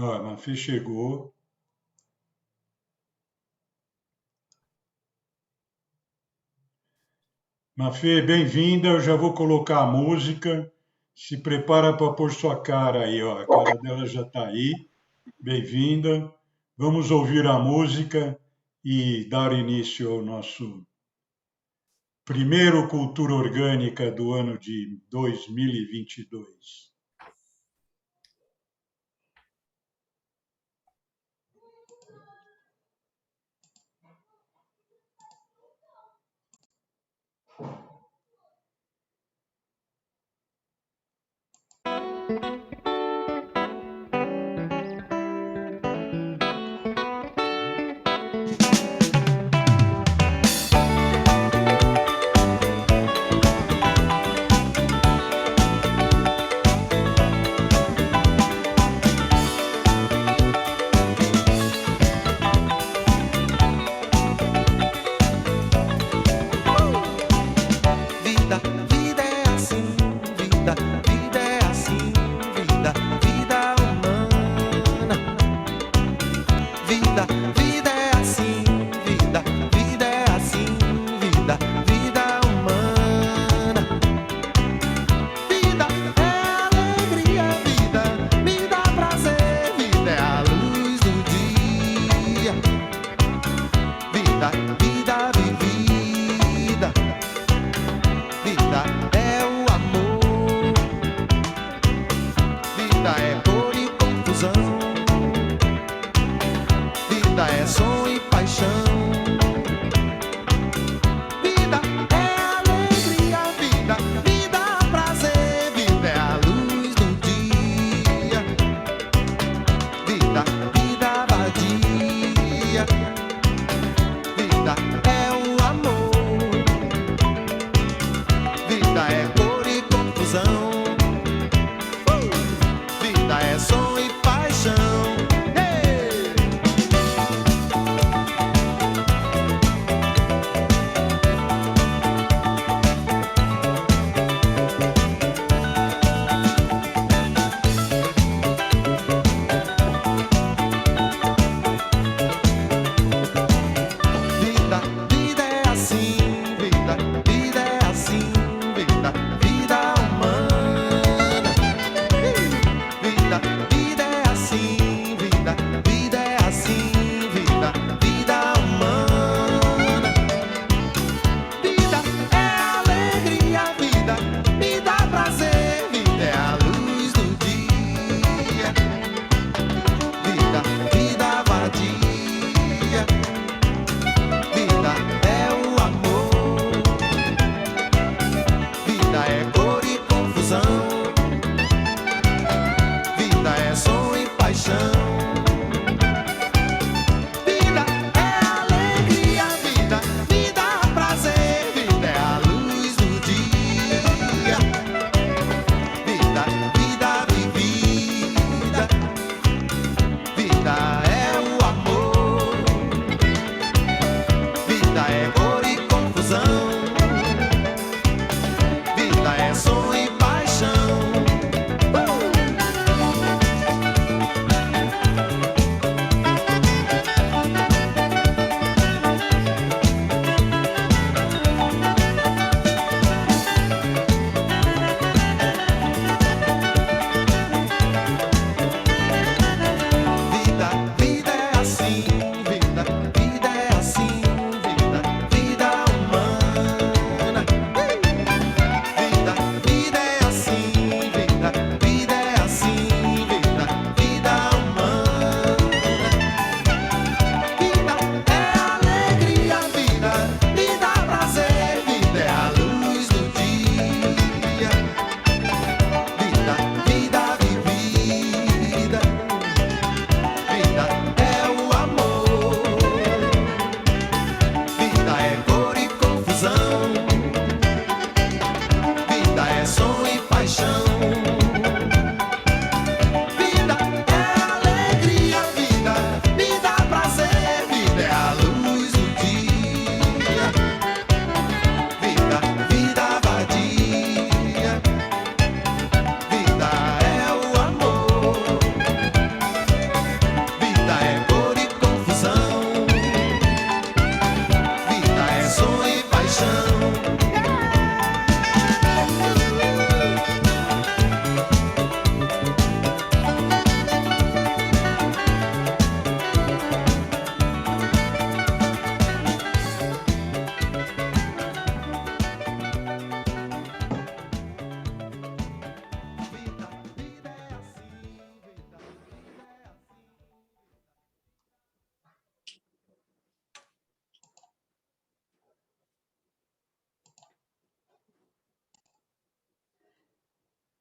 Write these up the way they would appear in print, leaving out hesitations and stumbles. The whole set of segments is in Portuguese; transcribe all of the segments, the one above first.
Ó, a Mafê chegou. Mafê, bem-vinda. Eu já vou colocar a música. Se prepara para pôr sua cara aí, ó. A cara dela já está aí. Bem-vinda. Vamos ouvir a música e dar início ao nosso primeiro Cultura Orgânica do ano de 2022.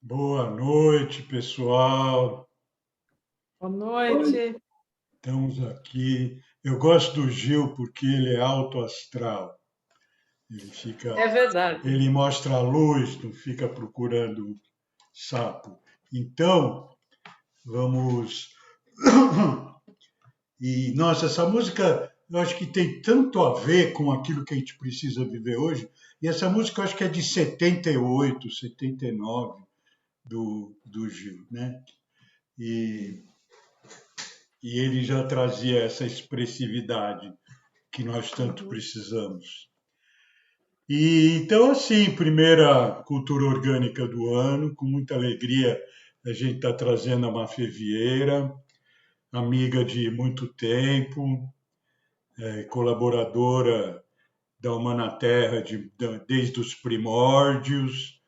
Boa noite, pessoal. Boa noite. Estamos aqui. Eu gosto do Gil porque ele é alto astral. Ele fica, É verdade. ele mostra a luz, não fica procurando sapo. Então, vamos. E nossa, essa música eu acho que tem tanto a ver com aquilo que a gente precisa viver hoje. E essa música eu acho que é de 78, 79 do Gil, né? E e ele já trazia essa expressividade que nós tanto Uhum. precisamos. E então, assim, primeira cultura orgânica do ano, com muita alegria, a gente está trazendo a Mafê Vieira, amiga de muito tempo, colaboradora da Humanaterra desde os primórdios,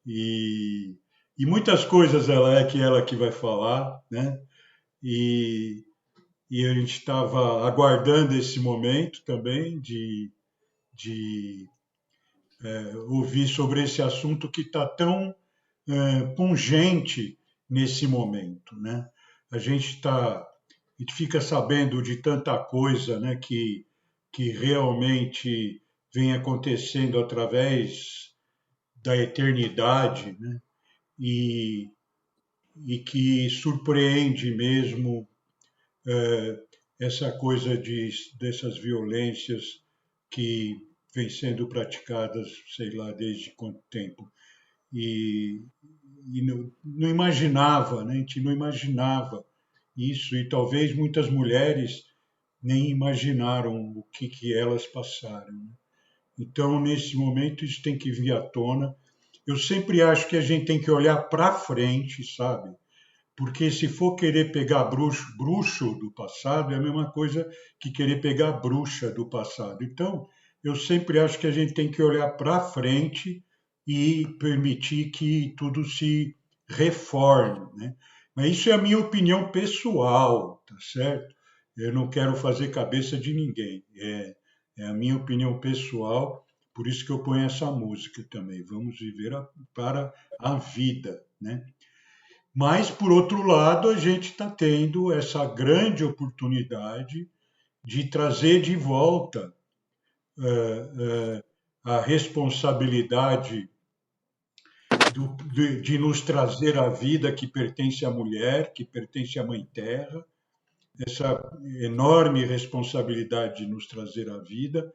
e, e muitas coisas ela que vai falar, né? E, e a gente estava aguardando esse momento também de ouvir sobre esse assunto que está tão pungente nesse momento, né? A gente está, a gente fica sabendo de tanta coisa, né, que realmente vem acontecendo através da eternidade, né? E, e que surpreende mesmo essa coisa dessas violências que vêm sendo praticadas, sei lá, desde quanto tempo. E, e não imaginava, né? A gente não imaginava isso, e talvez muitas mulheres nem imaginaram o que elas passaram. Né? Então, nesse momento, isso tem que vir à tona. Eu sempre acho que a gente tem que olhar para frente, sabe? Porque se for querer pegar bruxo do passado, é a mesma coisa que querer pegar bruxa do passado. Então, eu sempre acho que a gente tem que olhar para frente e permitir que tudo se reforme, né? Mas isso é a minha opinião pessoal, tá certo? Eu não quero fazer cabeça de ninguém. É a minha opinião pessoal, por isso que eu ponho essa música também. Vamos viver para a vida, né? Mas, por outro lado, a gente está tendo essa grande oportunidade de trazer de volta a responsabilidade de nos trazer a vida que pertence à mulher, que pertence à Mãe Terra, essa enorme responsabilidade de nos trazer a vida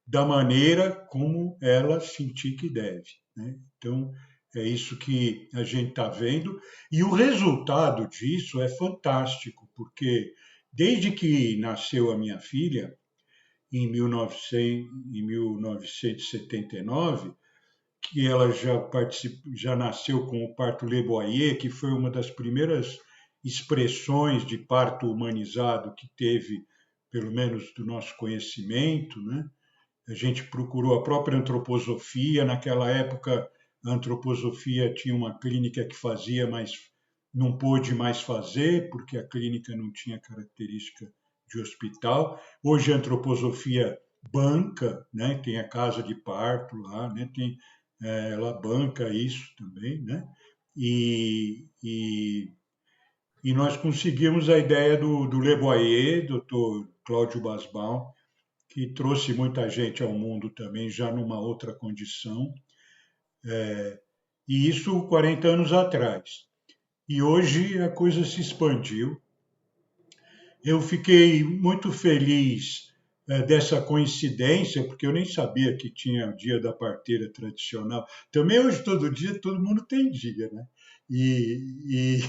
da maneira como ela sentir que deve. Né? Então, é isso que a gente está vendo. E o resultado disso é fantástico, porque desde que nasceu a minha filha, em 1979, que ela já nasceu com o parto Le Boyer, que foi uma das primeiras expressões de parto humanizado que teve, pelo menos do nosso conhecimento, né? A gente procurou a própria antroposofia. Naquela época, a antroposofia tinha uma clínica que fazia, mas não pôde mais fazer, porque a clínica não tinha característica de hospital. Hoje, a antroposofia banca, né? Tem a casa de parto lá, né? Ela banca isso também, né? E, e, e nós conseguimos a ideia do Le Boyer, doutor Cláudio Basbaum, que trouxe muita gente ao mundo também, já numa outra condição, e isso 40 anos atrás. E hoje a coisa se expandiu. Eu fiquei muito feliz dessa coincidência, porque eu nem sabia que tinha o dia da parteira tradicional. Também hoje, todo dia, todo mundo tem dia, né? E,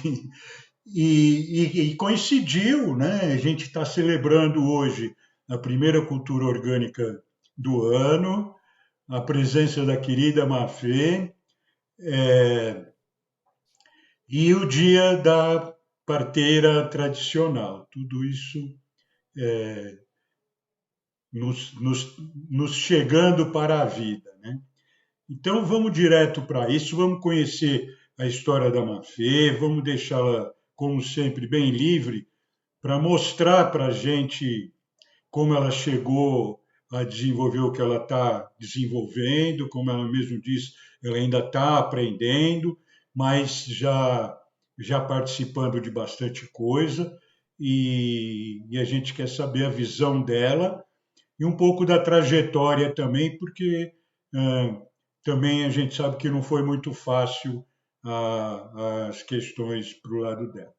e coincidiu, né? A gente está celebrando hoje a primeira cultura orgânica do ano, a presença da querida Mafê, é, e o dia da parteira tradicional. Tudo isso nos, nos, nos chegando para a vida. Né? Então vamos direto para isso, vamos conhecer a história da Mafê, vamos deixá-la, como sempre, bem livre para mostrar para a gente como ela chegou a desenvolver o que ela está desenvolvendo, como ela mesmo diz, ela ainda está aprendendo, mas já participando de bastante coisa, e a gente quer saber a visão dela e um pouco da trajetória também, porque também a gente sabe que não foi muito fácil as questões para o lado dela.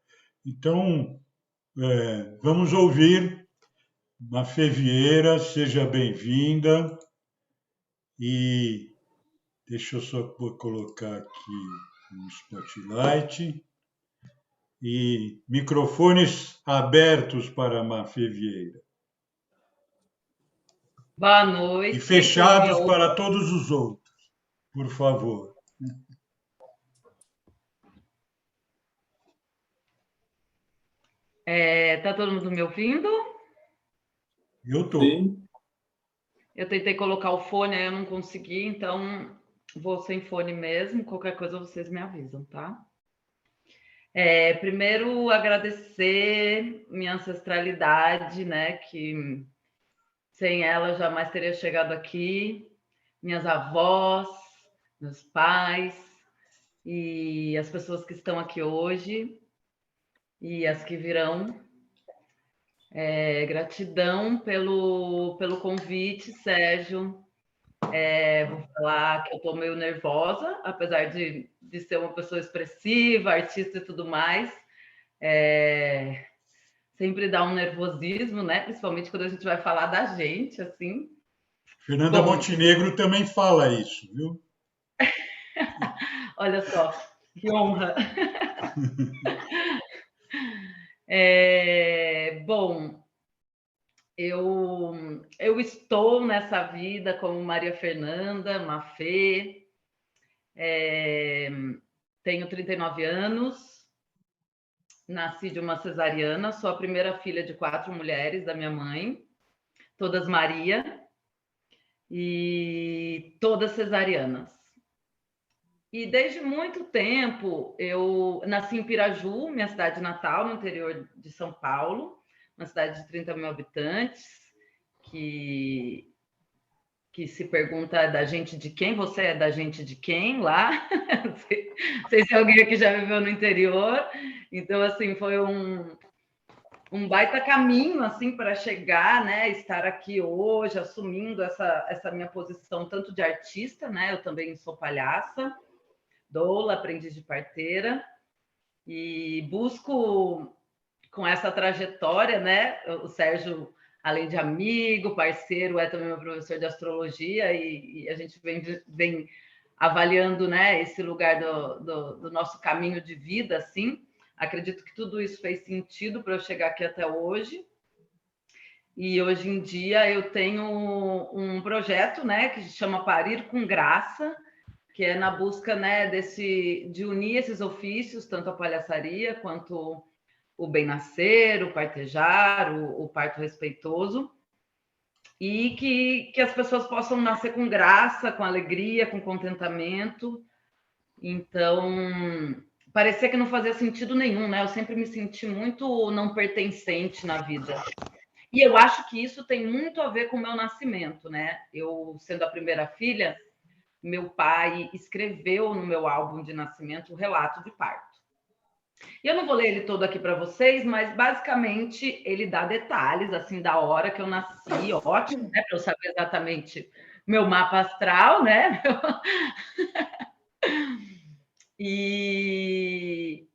Então, vamos ouvir Mafê Vieira, seja bem-vinda. E deixa eu só colocar aqui no Spotlight. E microfones abertos para Mafê Vieira. Boa E noite. Vocês me fechados ouvem? para todos os outros, por favor. Tá todo mundo me ouvindo? Eu estou. Sim. Eu tentei colocar o fone, aí eu não consegui, então vou sem fone mesmo. Qualquer coisa vocês me avisam, tá? Primeiro, agradecer minha ancestralidade, né? Que sem ela eu jamais teria chegado aqui. Minhas avós, meus pais e as pessoas que estão aqui hoje e as que virão. Gratidão pelo convite, Sérgio. Vou falar que eu estou meio nervosa, apesar de ser uma pessoa expressiva, artista e tudo mais. Sempre dá um nervosismo, né? Principalmente quando a gente vai falar da gente, assim. Fernanda Bom, Montenegro também fala isso, viu? olha só, que honra. Bom, eu estou nessa vida como Maria Fernanda Mafê, tenho 39 anos, nasci de uma cesariana, sou a primeira filha de 4 mulheres da minha mãe, todas Maria, e todas cesarianas. E desde muito tempo eu nasci em Piraju, minha cidade natal, no interior de São Paulo, uma cidade de 30 mil habitantes, que se pergunta da gente de quem, você é da gente de quem lá? Não sei se alguém aqui já viveu no interior. Então, assim, foi um baita caminho assim para chegar, né, estar aqui hoje, assumindo essa minha posição tanto de artista, né? Eu também sou palhaça, doula, aprendiz de parteira, e busco com essa trajetória, né? O Sérgio, além de amigo, parceiro, é também meu professor de astrologia, e a gente vem avaliando, né, esse lugar do nosso caminho de vida, assim. Acredito que tudo isso fez sentido para eu chegar aqui até hoje. E hoje em dia eu tenho um projeto, né, que se chama Parir com Graça, que é na busca, né, de unir esses ofícios, tanto a palhaçaria quanto o bem nascer, o partejar, o parto respeitoso, e que as pessoas possam nascer com graça, com alegria, com contentamento. Então, parecia que não fazia sentido nenhum, né? Eu sempre me senti muito não pertencente na vida. E eu acho que isso tem muito a ver com o meu nascimento, né? Eu, sendo a primeira filha, meu pai escreveu no meu álbum de nascimento o relato de parto. E eu não vou ler ele todo aqui para vocês, mas basicamente ele dá detalhes assim da hora que eu nasci, ótimo, né? Para eu saber exatamente meu mapa astral, né? E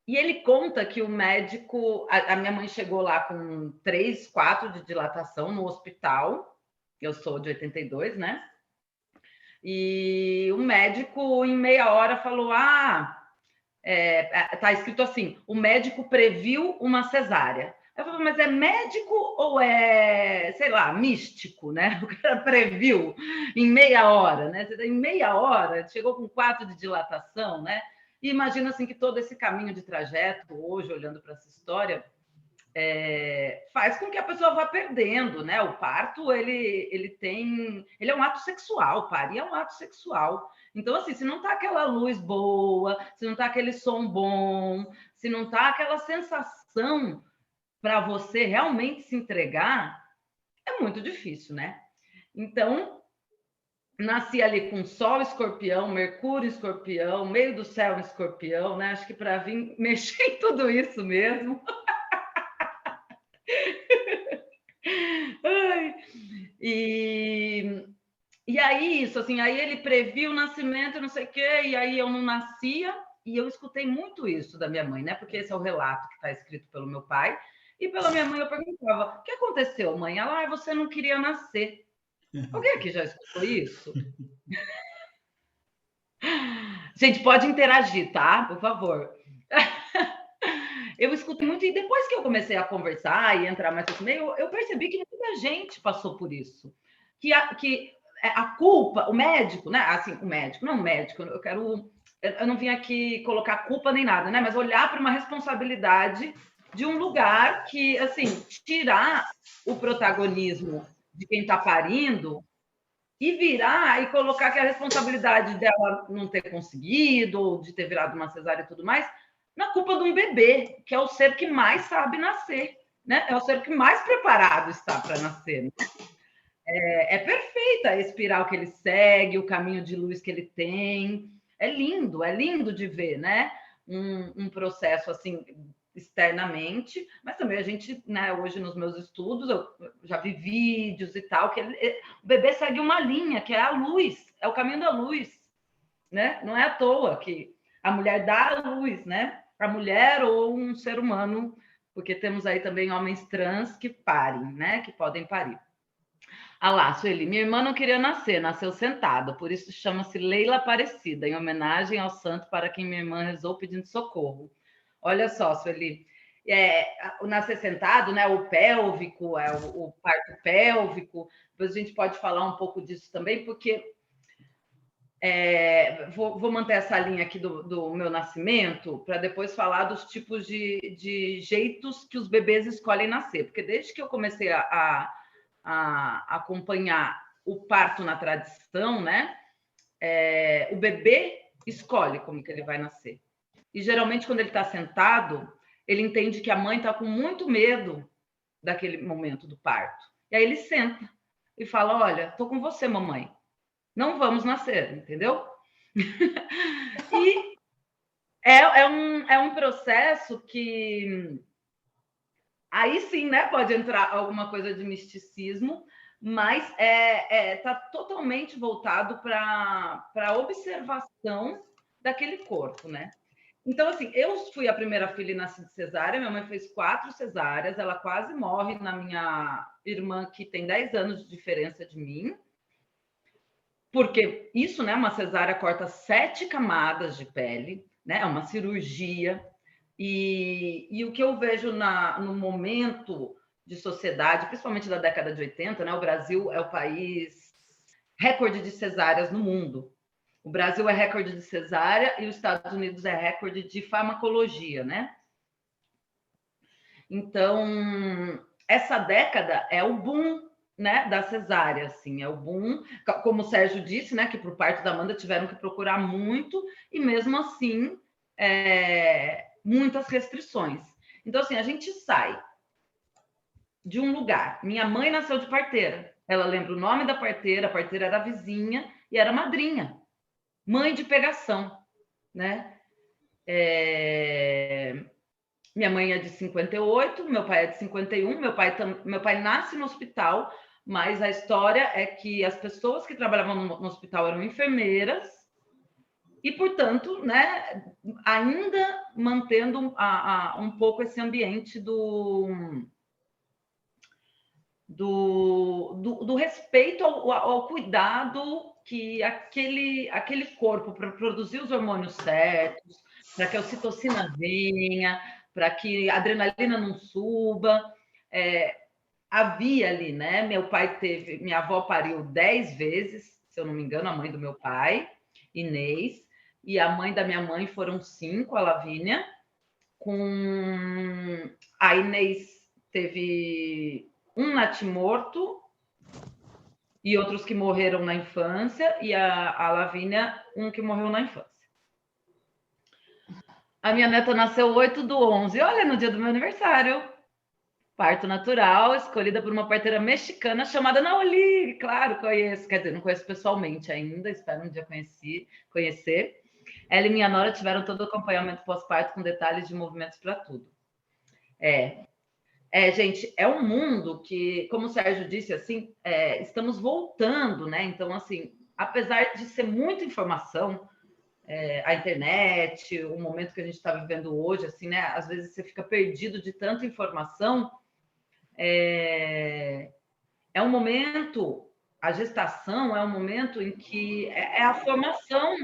ele conta que o médico, a minha mãe chegou lá com 3, 4 de dilatação no hospital. Eu sou de 82, né? E o médico, em meia hora, falou: tá escrito assim: o médico previu uma cesárea. Eu falei, mas é médico ou é, sei lá, místico, né? O cara previu em meia hora, né? Em meia hora, chegou com 4 de dilatação, né? E imagina assim que todo esse caminho de trajeto, hoje, olhando para essa história, faz com que a pessoa vá perdendo, né? O parto, ele é um ato sexual, parir é um ato sexual. Então, assim, se não tá aquela luz boa, se não tá aquele som bom, se não tá aquela sensação para você realmente se entregar, é muito difícil, né? Então, nasci ali com Sol Escorpião, Mercúrio Escorpião, meio do céu em Escorpião, né? Acho que para vir mexer em tudo isso mesmo. Ai, e aí, isso, assim, aí ele previu o nascimento, não sei o quê, e aí eu não nascia, e eu escutei muito isso da minha mãe, né? Porque esse é o relato que está escrito pelo meu pai, e pela minha mãe eu perguntava: o que aconteceu, mãe? Ela, você não queria nascer. Alguém aqui já escutou isso? Gente, pode interagir, tá? Por favor. Eu escutei muito, e depois que eu comecei a conversar e entrar mais nesse meio, eu percebi que muita gente passou por isso. Que a culpa, o médico, né? Assim, o médico, não o médico, eu não vim aqui colocar culpa nem nada, né? Mas olhar para uma responsabilidade de um lugar que, assim, tirar o protagonismo de quem está parindo e virar e colocar que a responsabilidade dela não ter conseguido, ou de ter virado uma cesárea e tudo mais, na culpa de um bebê, que é o ser que mais sabe nascer, né? É o ser que mais preparado está para nascer. Né? É perfeita a espiral que ele segue, o caminho de luz que ele tem. É lindo de ver, né? Um processo assim externamente, mas também a gente, né, hoje nos meus estudos, eu já vi vídeos e tal, que o bebê segue uma linha, que é a luz, é o caminho da luz, né? Não é à toa que a mulher dá a luz, né? A mulher ou um ser humano, porque temos aí também homens trans que parem, né? Que podem parir. Ah lá, Sueli, minha irmã não queria nascer, nasceu sentada, por isso chama-se Leila Aparecida, em homenagem ao santo para quem minha irmã rezou pedindo socorro. Olha só, Sueli, o nascer sentado, né, o pélvico, o parto pélvico, depois a gente pode falar um pouco disso também, porque vou manter essa linha aqui do meu nascimento, para depois falar dos tipos de jeitos que os bebês escolhem nascer, porque desde que eu comecei a acompanhar o parto na tradição, né? O bebê escolhe como que ele vai nascer. E geralmente, quando ele está sentado, ele entende que a mãe está com muito medo daquele momento do parto. E aí ele senta e fala: olha, estou com você, mamãe. Não vamos nascer, entendeu? E é um processo que aí sim, né, pode entrar alguma coisa de misticismo, mas está totalmente voltado para a observação daquele corpo, né? Então, assim, eu fui a primeira filha e nasci de cesárea, minha mãe fez 4 cesáreas, ela quase morre na minha irmã, que tem 10 anos de diferença de mim, porque isso, né, uma cesárea corta 7 camadas de pele, né, é uma cirurgia, e o que eu vejo no momento de sociedade, principalmente da década de 80, né? O Brasil é o país recorde de cesáreas no mundo. O Brasil é recorde de cesárea e os Estados Unidos é recorde de farmacologia, né? Então, essa década é o boom, né, da cesárea, assim, é o boom, como o Sérgio disse, né, que para o parto da Amanda tiveram que procurar muito, e mesmo assim, muitas restrições. Então, assim, a gente sai de um lugar. Minha mãe nasceu de parteira. Ela lembra o nome da parteira, a parteira era vizinha e era madrinha. Mãe de pegação, né? Minha mãe é de 58, meu pai é de 51. Meu pai nasce no hospital, mas a história é que as pessoas que trabalhavam no hospital eram enfermeiras e, portanto, né, ainda mantendo um pouco esse ambiente do respeito ao cuidado que aquele corpo, para produzir os hormônios certos, para que a ocitocina venha, para que a adrenalina não suba. Havia ali, né? Minha avó pariu 10 vezes, se eu não me engano, a mãe do meu pai, Inês, e a mãe da minha mãe foram 5, a Lavínia. A Inês teve um natimorto e outros que morreram na infância, e a Lavínia, um que morreu na infância. A minha neta nasceu 8/11, olha, no dia do meu aniversário. Parto natural, escolhida por uma parteira mexicana chamada Naoli. Claro, conheço. Quer dizer, não conheço pessoalmente ainda, espero um dia conhecer. Ela e minha nora tiveram todo o acompanhamento pós-parto com detalhes de movimentos para tudo. Gente, é um mundo que, como o Sérgio disse, assim, estamos voltando, né? Então, assim, apesar de ser muita informação, a internet, o momento que a gente está vivendo hoje, assim, né? Às vezes você fica perdido de tanta informação. É um momento, a gestação é um momento em que é a formação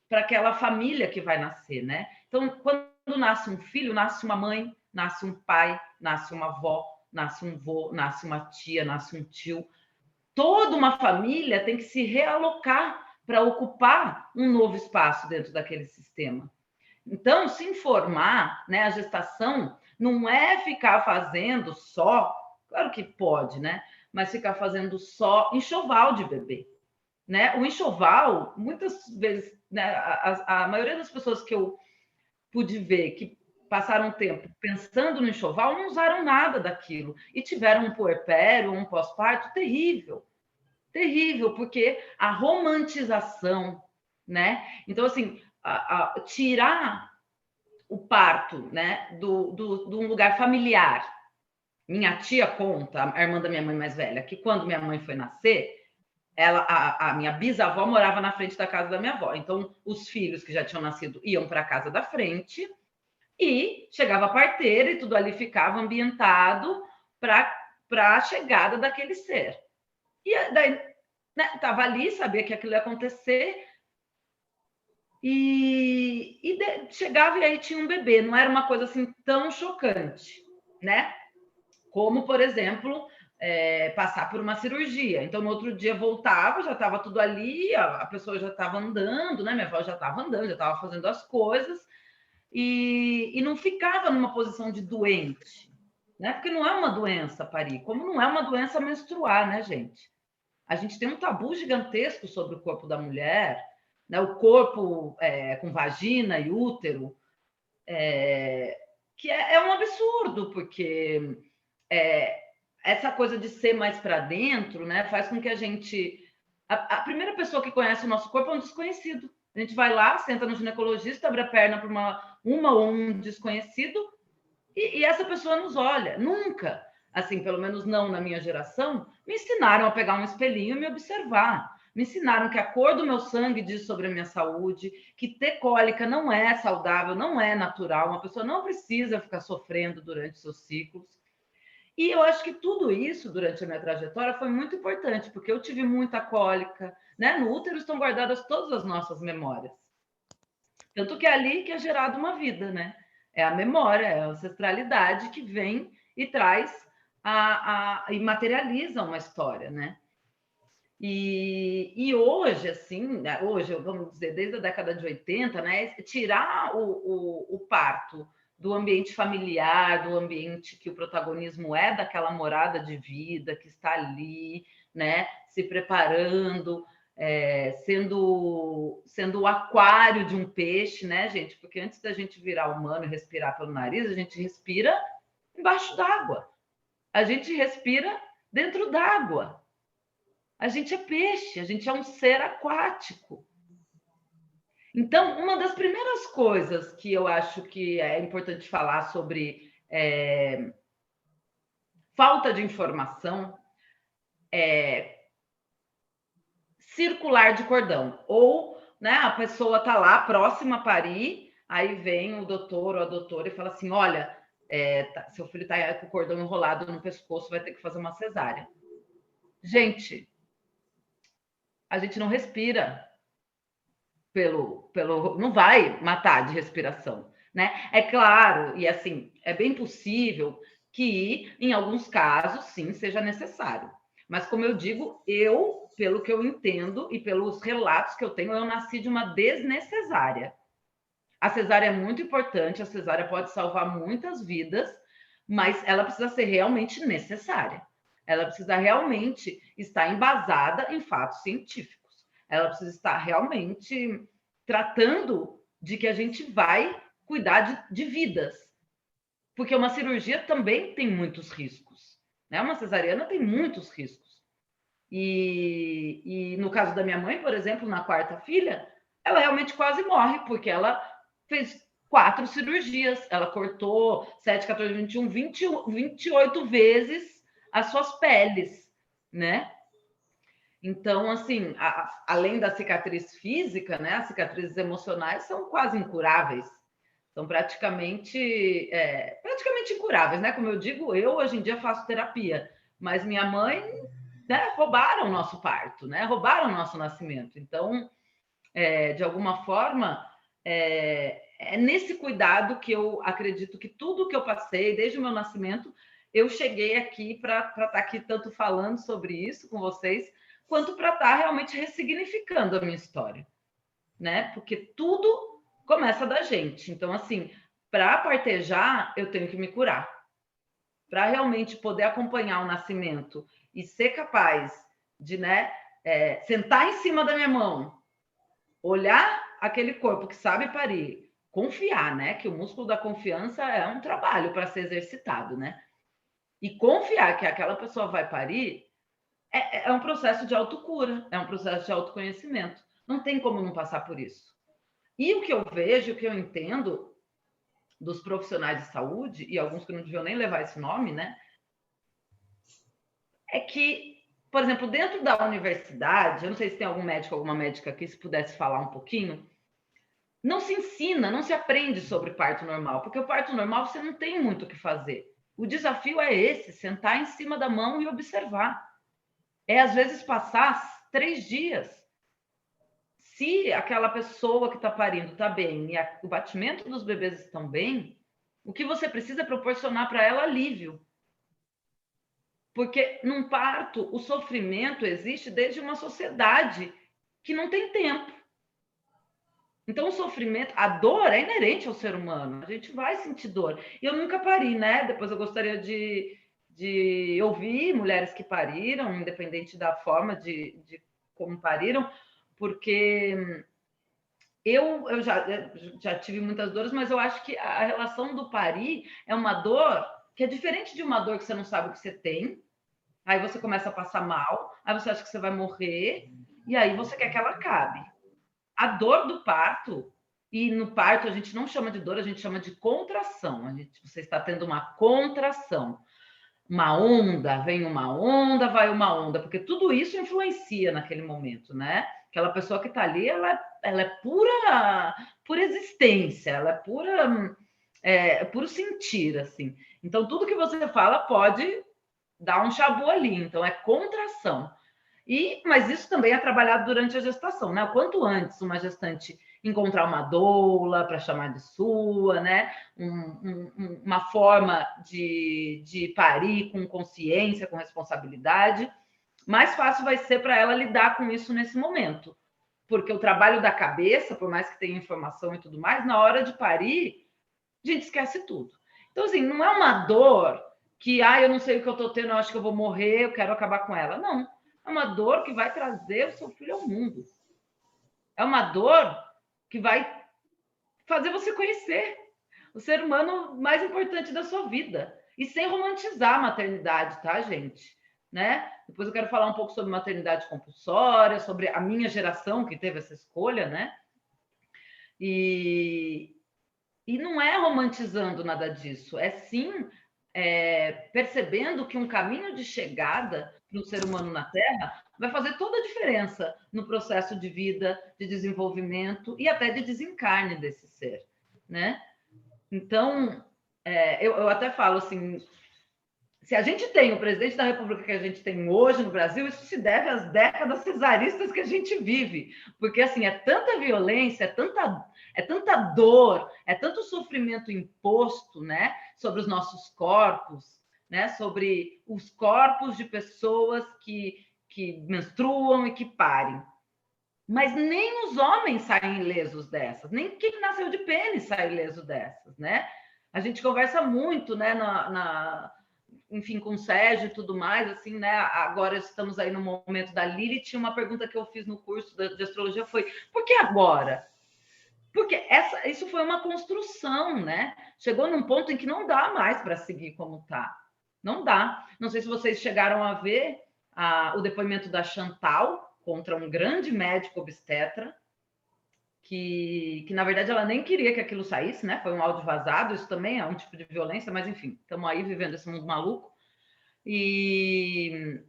para aquela família que vai nascer, né? Então, quando nasce um filho, nasce uma mãe, nasce um pai, nasce uma avó, nasce um vô, nasce uma tia, nasce um tio. Toda uma família tem que se realocar para ocupar um novo espaço dentro daquele sistema. Então, se informar, né, a gestação não é ficar fazendo só, claro que pode, né? Mas ficar fazendo só enxoval de bebê, né? O enxoval, muitas vezes, né, a maioria das pessoas que eu pude ver que passaram tempo pensando no enxoval não usaram nada daquilo e tiveram um puerpério, um pós-parto terrível, terrível, porque a romantização, né? Então, assim, tirar o parto, né, de um lugar familiar. Minha tia conta, a irmã da minha mãe mais velha, que quando minha mãe foi nascer, a minha bisavó morava na frente da casa da minha avó. Então, os filhos que já tinham nascido iam para a casa da frente e chegava a parteira e tudo ali ficava ambientado para a chegada daquele ser. E daí, estava ali, sabia que aquilo ia acontecer, chegava e aí tinha um bebê. Não era uma coisa assim tão chocante, né? Como, por exemplo, passar por uma cirurgia. Então, no outro dia voltava, já estava tudo ali, a pessoa já estava andando, né? Minha avó já estava andando, já estava fazendo as coisas, e não ficava numa posição de doente, né? Porque não é uma doença parir, como não é uma doença menstruar, né, gente? A gente tem um tabu gigantesco sobre o corpo da mulher, né? O corpo com vagina e útero, que é um absurdo, porque essa coisa de ser mais para dentro, né, faz com que a gente... A primeira pessoa que conhece o nosso corpo é um desconhecido. A gente vai lá, senta no ginecologista, abre a perna para uma ou um desconhecido e essa pessoa nos olha. Nunca, assim, pelo menos não na minha geração, me ensinaram a pegar um espelhinho e me observar. Me ensinaram que a cor do meu sangue diz sobre a minha saúde, que ter cólica não é saudável, não é natural, uma pessoa não precisa ficar sofrendo durante seus ciclos. E eu acho que tudo isso, durante a minha trajetória, foi muito importante, porque eu tive muita cólica, né? No útero estão guardadas todas as nossas memórias. Tanto que é ali que é gerada uma vida, né? É a memória, é a ancestralidade que vem e traz e materializa uma história, né? E hoje, assim, hoje, vamos dizer, desde a década de 80, né? Tirar o parto do ambiente familiar, do ambiente que o protagonismo é daquela morada de vida que está ali, né, se preparando, sendo o aquário de um peixe, né, gente? Porque antes da gente virar humano e respirar pelo nariz, a gente respira embaixo d'água. A gente respira dentro d'água. A gente é peixe, a gente é um ser aquático. Então, uma das primeiras coisas que eu acho que é importante falar sobre falta de informação é circular de cordão. Ou, né, a pessoa está lá próxima a parir, aí vem o doutor ou a doutora e fala assim: olha, seu filho está com o cordão enrolado no pescoço, vai ter que fazer uma cesárea. Gente, a gente não respira não vai matar de respiração, né? É claro, e assim, é bem possível que em alguns casos sim seja necessário. Mas como eu digo, pelo que eu entendo e pelos relatos que eu tenho, eu nasci de uma desnecessária. A cesárea é muito importante, a cesárea pode salvar muitas vidas, mas ela precisa ser realmente necessária. Ela precisa realmente estar embasada em fatos científicos. Ela precisa estar realmente tratando de que a gente vai cuidar de vidas. porque uma cirurgia também tem muitos riscos, né? Uma cesariana tem muitos riscos. E no caso da minha mãe, por exemplo, na quarta filha, ela realmente quase morre, porque ela fez 4 cirurgias. Ela cortou 7, 14, 21, 28 vezes as suas peles, né? Então, assim, além da cicatriz física, né, as cicatrizes emocionais são quase incuráveis. São praticamente incuráveis, né? Como eu digo, eu hoje em dia faço terapia, mas minha mãe, né, roubaram o nosso parto, né? Roubaram o nosso nascimento. Então, de alguma forma, é nesse cuidado que eu acredito que tudo que eu passei, desde o meu nascimento, eu cheguei aqui para estar aqui tanto falando sobre isso com vocês, quanto para estar realmente ressignificando a minha história, né? Porque tudo começa da gente. Então, assim, para partejar, eu tenho que me curar. Para realmente poder acompanhar o nascimento e ser capaz de, né, sentar em cima da minha mão, olhar aquele corpo que sabe parir, confiar, né? Que o músculo da confiança é um trabalho para ser exercitado, né? E confiar que aquela pessoa vai parir é um processo de autocura, é um processo de autoconhecimento. Não tem como não passar por isso. E o que eu vejo, o que eu entendo dos profissionais de saúde, e alguns que não deviam nem levar esse nome, né? É que, por exemplo, dentro da universidade, eu não sei se tem algum médico, alguma médica aqui, se pudesse falar um pouquinho, não se ensina, não se aprende sobre parto normal, porque o parto normal você não tem muito o que fazer. O desafio é esse, sentar em cima da mão e observar. É, às vezes, passar 3 dias. Se aquela pessoa que está parindo está bem e o batimento dos bebês estão bem, o que você precisa é proporcionar para ela alívio. Porque num parto, o sofrimento existe desde uma sociedade que não tem tempo. Então, o sofrimento, a dor é inerente ao ser humano. A gente vai sentir dor. E eu nunca pari, né? Depois eu gostaria de ouvir mulheres que pariram, independente da forma de como pariram, porque eu já tive muitas dores, mas eu acho que a relação do parir é uma dor que é diferente de uma dor que você não sabe o que você tem, aí você começa a passar mal, aí você acha que você vai morrer, e aí você quer que ela acabe. A dor do parto, e no parto a gente não chama de dor, a gente chama de contração. Você está tendo uma contração. Uma onda, vem uma onda, vai uma onda, porque tudo isso influencia naquele momento, né? Aquela pessoa que está ali, ela é pura existência, ela é puro sentir, assim. Então, tudo que você fala pode dar um chabu ali, então é contração. Mas isso também é trabalhado durante a gestação, né? O quanto antes uma gestante encontrar uma doula para chamar de sua, né? Uma forma de parir com consciência, com responsabilidade, mais fácil vai ser para ela lidar com isso nesse momento. Porque o trabalho da cabeça, por mais que tenha informação e tudo mais, na hora de parir, a gente esquece tudo. Então, assim, não é uma dor que, eu não sei o que eu estou tendo, eu acho que eu vou morrer, eu quero acabar com ela. Não. É uma dor que vai trazer o seu filho ao mundo. É uma dor que vai fazer você conhecer o ser humano mais importante da sua vida. E sem romantizar a maternidade, tá, gente? Né? Depois eu quero falar um pouco sobre maternidade compulsória, sobre a minha geração que teve essa escolha, né? E não é romantizando nada disso, é sim percebendo que um caminho de chegada para o ser humano na Terra vai fazer toda a diferença no processo de vida, de desenvolvimento e até de desencarne desse ser, né? Então, eu até falo assim, se a gente tem o presidente da República que a gente tem hoje no Brasil, isso se deve às décadas cesaristas que a gente vive, porque assim é tanta violência, é tanta dor, é tanto sofrimento imposto, né, sobre os nossos corpos, né, sobre os corpos de pessoas que menstruam e que parem. Mas nem os homens saem ilesos dessas, nem quem nasceu de pênis sai ileso dessas, né? A gente conversa muito, né, enfim, com o Sérgio e tudo mais, assim, né? Agora estamos aí no momento da Lilith. Uma pergunta que eu fiz no curso de astrologia foi: por que agora? Porque isso foi uma construção, né? Chegou num ponto em que não dá mais para seguir como está. Não dá. Não sei se vocês chegaram a ver o depoimento da Chantal contra um grande médico obstetra, que na verdade ela nem queria que aquilo saísse, né? Foi um áudio vazado, isso também é um tipo de violência, mas enfim, estamos aí vivendo esse mundo maluco. E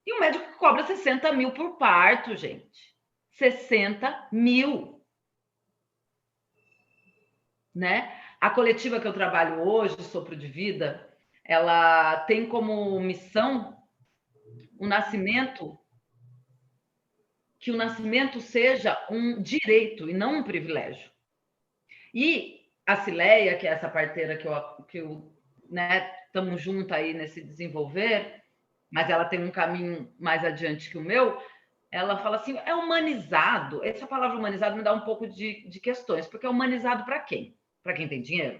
o médico que cobra 60 mil por parto, gente. 60 mil. Né? A coletiva que eu trabalho hoje, Sopro de Vida, ela tem como missão que o nascimento seja um direito e não um privilégio. E a Cileia, que é essa parteira que eu né, estamos juntos aí nesse desenvolver, mas ela tem um caminho mais adiante que o meu, ela fala assim, é humanizado. Essa palavra humanizado me dá um pouco de questões, porque é humanizado para quem? Para quem tem dinheiro?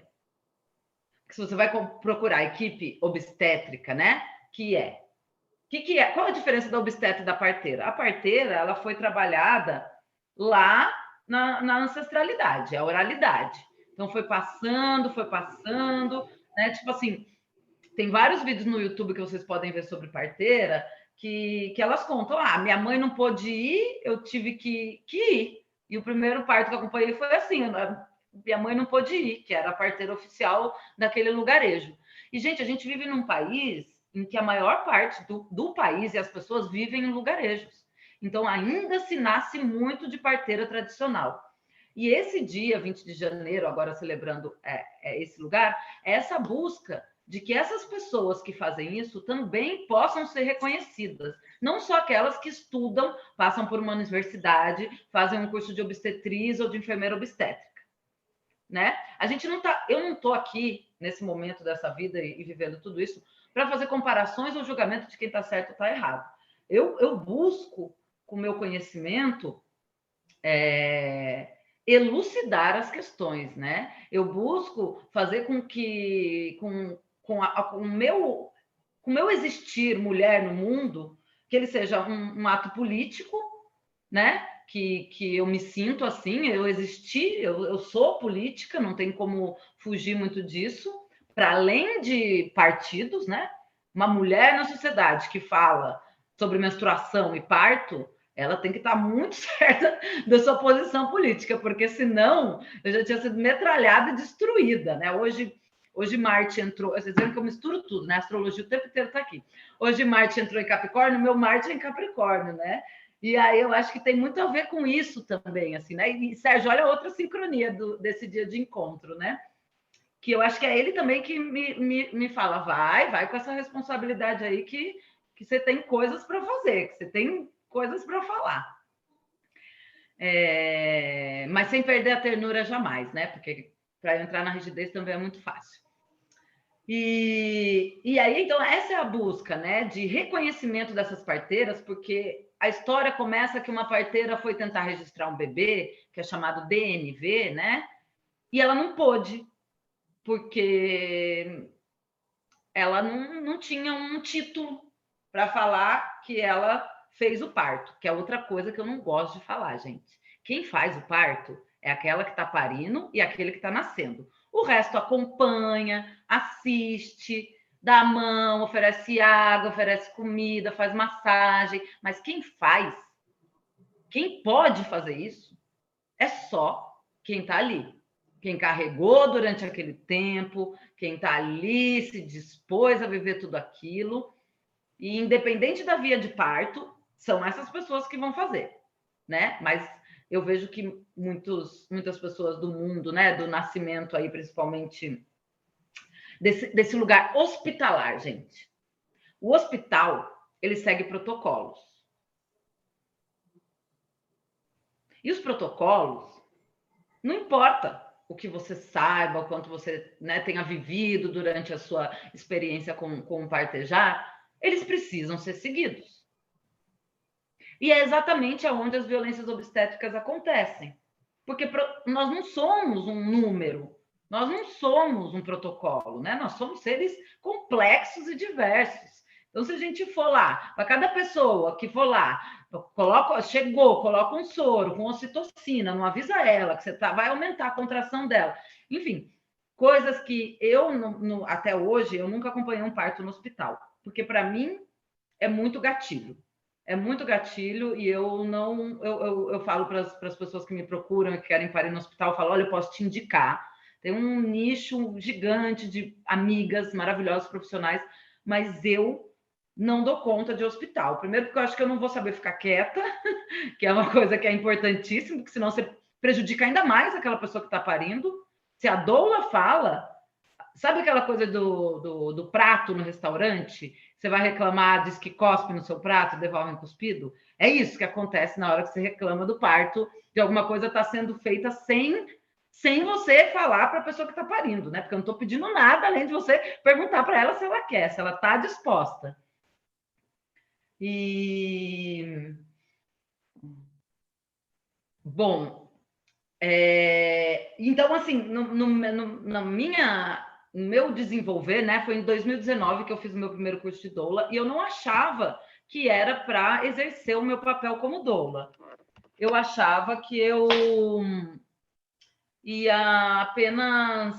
Porque se você vai procurar equipe obstétrica, né? Que é? Qual a diferença da obstetra e da parteira? A parteira, ela foi trabalhada lá na ancestralidade, a oralidade. Então foi passando, né? Tipo assim, tem vários vídeos no YouTube que vocês podem ver sobre parteira que elas contam, minha mãe não pôde ir, eu tive que ir. E o primeiro parto que eu acompanhei foi assim, minha mãe não pôde ir, que era a parteira oficial daquele lugarejo. E, gente, a gente vive num país em que a maior parte do país e as pessoas vivem em lugarejos. Então, ainda se nasce muito de parteira tradicional. E esse dia, 20 de janeiro, agora celebrando esse lugar, é essa busca de que essas pessoas que fazem isso também possam ser reconhecidas. Não só aquelas que estudam, passam por uma universidade, fazem um curso de obstetriz ou de enfermeira obstétrica. Né? Eu não estou aqui, nesse momento dessa vida e vivendo tudo isso, para fazer comparações ou julgamento de quem está certo ou está errado. Eu busco, com o meu conhecimento, elucidar as questões, né? Eu busco fazer com que, com o meu existir mulher no mundo, que ele seja um ato político, né? Que eu me sinto assim, eu existi, eu sou política, não tem como fugir muito disso, para além de partidos, né? Uma mulher na sociedade que fala sobre menstruação e parto, ela tem que estar muito certa da sua posição política, porque senão eu já tinha sido metralhada e destruída, né? Hoje Marte entrou, vocês viram que eu misturo tudo, né? A astrologia o tempo inteiro está aqui. Hoje Marte entrou em Capricórnio, meu Marte é em Capricórnio, né? E aí eu acho que tem muito a ver com isso também, assim, né? E Sérgio, olha outra sincronia desse dia de encontro, né? Que eu acho que é ele também que me fala, vai com essa responsabilidade aí que você tem coisas para fazer, que você tem coisas para falar. Mas sem perder a ternura jamais, né? Porque para entrar na rigidez também é muito fácil. E aí, então, essa é a busca, né? De reconhecimento dessas parteiras, porque a história começa que uma parteira foi tentar registrar um bebê, que é chamado DNV, né? E ela não pôde, porque ela não tinha um título para falar que ela fez o parto, que é outra coisa que eu não gosto de falar, gente. Quem faz o parto é aquela que está parindo e aquele que está nascendo. O resto acompanha, assiste, dá a mão, oferece água, oferece comida, faz massagem. Mas quem pode fazer isso, é só quem está ali. Quem carregou durante aquele tempo, quem está ali, se dispôs a viver tudo aquilo. E independente da via de parto, são essas pessoas que vão fazer, né? Mas eu vejo que muitas pessoas do mundo, né, do nascimento aí, principalmente desse lugar hospitalar, gente. O hospital, ele segue protocolos. E os protocolos, não importa o que você saiba, o quanto você, né, tenha vivido durante a sua experiência com o partejar, eles precisam ser seguidos. E é exatamente onde as violências obstétricas acontecem. Porque nós não somos um número, nós não somos um protocolo, né? Nós somos seres complexos e diversos. Então, se a gente for lá, para cada pessoa que for lá, Coloca um soro com ocitocina, não avisa ela que vai aumentar a contração dela. Enfim, coisas que eu, até hoje, eu nunca acompanhei um parto no hospital, porque para mim é muito gatilho. É muito gatilho e eu não... Eu falo para as pessoas que me procuram e que querem parir no hospital, eu falo, olha, eu posso te indicar. Tem um nicho gigante de amigas maravilhosas, profissionais, mas eu não dou conta de hospital. Primeiro porque eu acho que eu não vou saber ficar quieta, que é uma coisa que é importantíssima, porque senão você prejudica ainda mais aquela pessoa que está parindo. Se a doula fala... Sabe aquela coisa do prato no restaurante? Você vai reclamar, diz que cospe no seu prato, devolve cuspido? É isso que acontece na hora que você reclama do parto, que alguma coisa está sendo feita sem você falar para a pessoa que está parindo, né? Porque eu não estou pedindo nada além de você perguntar para ela se ela quer, se ela está disposta. E... Bom, então, assim, no meu desenvolver, né, foi em 2019 que eu fiz o meu primeiro curso de doula e eu não achava que era para exercer o meu papel como doula. Eu achava que eu ia apenas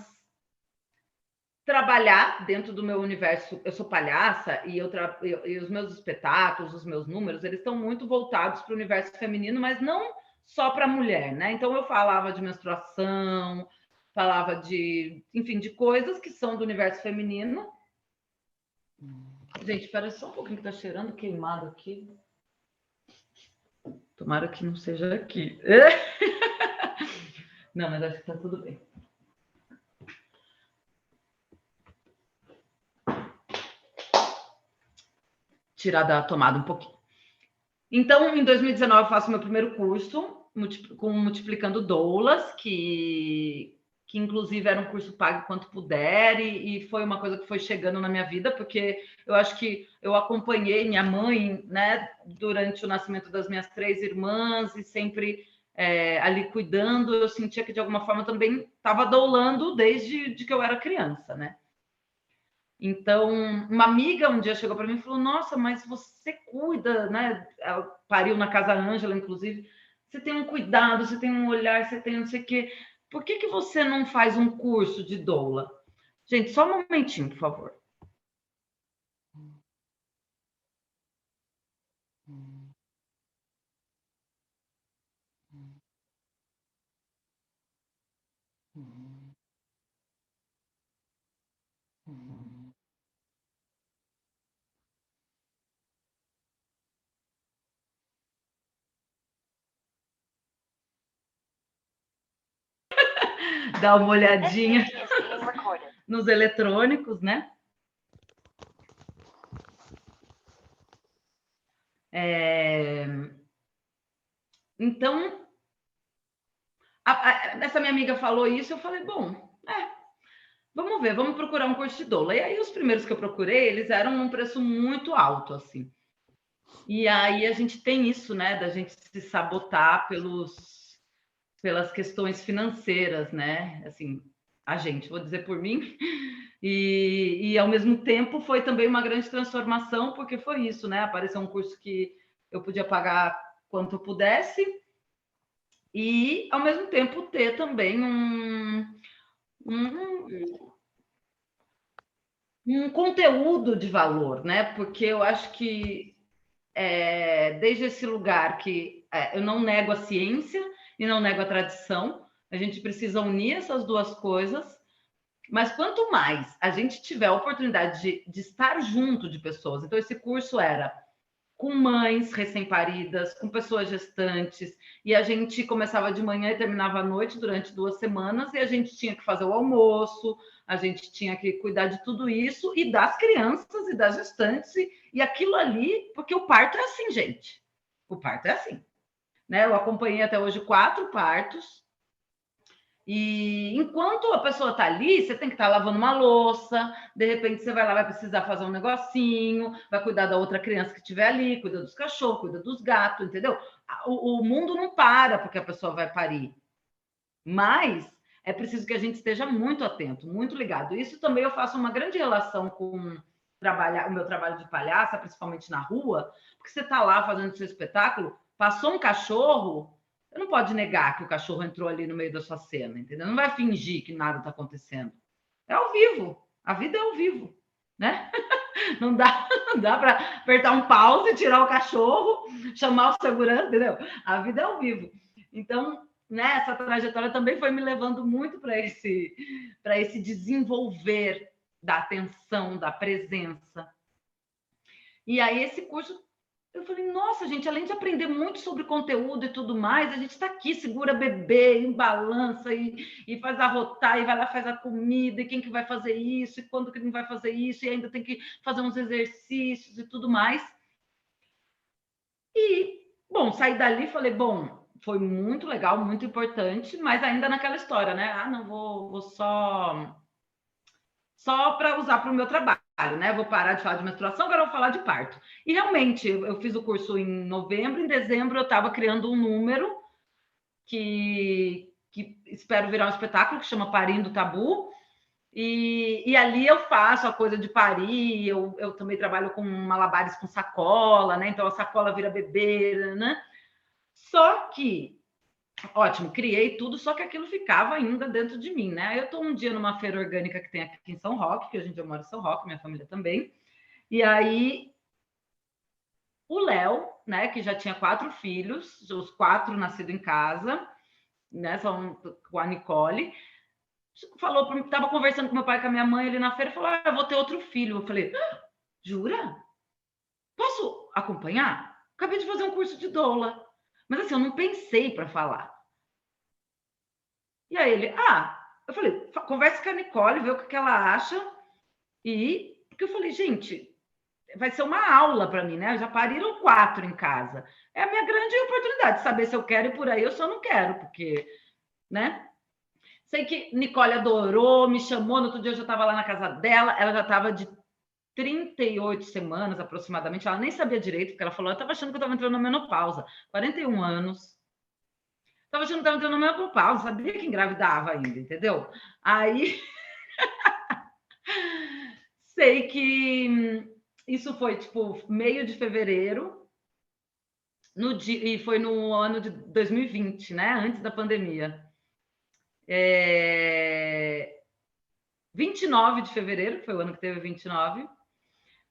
trabalhar dentro do meu universo. Eu sou palhaça e os meus espetáculos, os meus números, eles estão muito voltados para o universo feminino, mas não só para a mulher, né? Então eu falava de menstruação, falava de, enfim, de coisas que são do universo feminino. Gente, espera só um pouquinho que tá cheirando queimado aqui. Tomara que não seja aqui. Não, mas acho que tá tudo bem. Tirar da tomada um pouquinho. Então, em 2019, eu faço meu primeiro curso com Multiplicando Doulas, que inclusive era um curso pago quanto puder, e foi uma coisa que foi chegando na minha vida, porque eu acho que eu acompanhei minha mãe, né, durante o nascimento das minhas 3 irmãs, e sempre ali cuidando, eu sentia que de alguma forma também estava doulando desde que eu era criança, né? Então, uma amiga um dia chegou para mim e falou, nossa, mas você cuida, né? Ela pariu na Casa Ângela, inclusive. Você tem um cuidado, você tem um olhar, você tem não sei o quê. Por que você não faz um curso de doula? Gente, só um momentinho, por favor. Dá uma olhadinha nos eletrônicos, né? Então, essa minha amiga falou isso, eu falei, bom, vamos ver, vamos procurar um curso de doula. E aí, os primeiros que eu procurei, eles eram num preço muito alto, assim. E aí, a gente tem isso, né, da gente se sabotar pelas questões financeiras, né? Assim, vou dizer por mim. E ao mesmo tempo, foi também uma grande transformação, porque foi isso, né? Apareceu um curso que eu podia pagar quanto eu pudesse e, ao mesmo tempo, ter também um conteúdo de valor, né? Porque eu acho que desde esse lugar que eu não nego a ciência e não nego a tradição, a gente precisa unir essas duas coisas, mas quanto mais a gente tiver a oportunidade de estar junto de pessoas, então esse curso era com mães recém-paridas, com pessoas gestantes, e a gente começava de manhã e terminava à noite durante 2 semanas, e a gente tinha que fazer o almoço, a gente tinha que cuidar de tudo isso, e das crianças e das gestantes, e aquilo ali, porque o parto é assim, gente. O parto é assim. Né? Eu acompanhei até hoje 4 partos, e enquanto a pessoa está ali, você tem que estar lavando uma louça, de repente você vai lá, vai precisar fazer um negocinho, vai cuidar da outra criança que estiver ali, cuida dos cachorros, cuida dos gatos, entendeu? O mundo não para porque a pessoa vai parir. Mas é preciso que a gente esteja muito atento, muito ligado. Isso também eu faço uma grande relação com o meu trabalho de palhaça, principalmente na rua, porque você está lá fazendo seu espetáculo, passou um cachorro, você não pode negar que o cachorro entrou ali no meio da sua cena, entendeu? Não vai fingir que nada está acontecendo. É ao vivo, a vida é ao vivo, né? Não dá, não dá para apertar um pause, tirar o cachorro, chamar o segurança, entendeu? A vida é ao vivo. Então, né, essa trajetória também foi me levando muito para esse desenvolver da atenção, da presença. E aí, esse curso, eu falei, nossa, gente, além de aprender muito sobre conteúdo e tudo mais, a gente está aqui, segura bebê, em balança, e faz arrotar, e vai lá, faz a comida, e quem que vai fazer isso, e quando que não vai fazer isso, e ainda tem que fazer uns exercícios e tudo mais. E, bom, saí dali e falei, bom, foi muito legal, muito importante, mas ainda naquela história, né? Ah, não, vou só para usar para o meu trabalho, né? Vou parar de falar de menstruação, agora vou falar de parto. E realmente, eu fiz o curso em novembro, em dezembro eu estava criando um número que espero virar um espetáculo que chama Parindo Tabu. E ali eu faço a coisa de parir, eu também trabalho com malabares com sacola, né? Então a sacola vira bebê, né? Só que ótimo, criei tudo, só que aquilo ficava ainda dentro de mim, né? Eu estou um dia numa feira orgânica que tem aqui em São Roque, que a gente mora em São Roque, minha família também. E aí o Léo, né, que já tinha 4 filhos, os 4 nascidos em casa, né, são com a Nicole, falou para mim, estava conversando com meu pai e com a minha mãe ali na feira, falou: eu vou ter outro filho. Eu falei: jura? Posso acompanhar? Acabei de fazer um curso de doula. Mas assim, eu não pensei para falar. E aí ele, eu falei, conversa com a Nicole, vê o que ela acha. Porque eu falei, gente, vai ser uma aula para mim, né? Já pariram 4 em casa. É a minha grande oportunidade de saber se eu quero e por aí eu só não quero, porque, né? Sei que Nicole adorou, me chamou, no outro dia eu já estava lá na casa dela, ela já estava de 38 semanas aproximadamente, ela nem sabia direito, porque ela falou, eu estava achando que eu estava entrando na menopausa, 41 anos. Estava achando que estava entrando na menopausa, sabia que engravidava ainda, entendeu? Aí, sei que isso foi, tipo, meio de fevereiro, e foi no ano de 2020, né? Antes da pandemia. 29 de fevereiro, foi o ano que teve 29,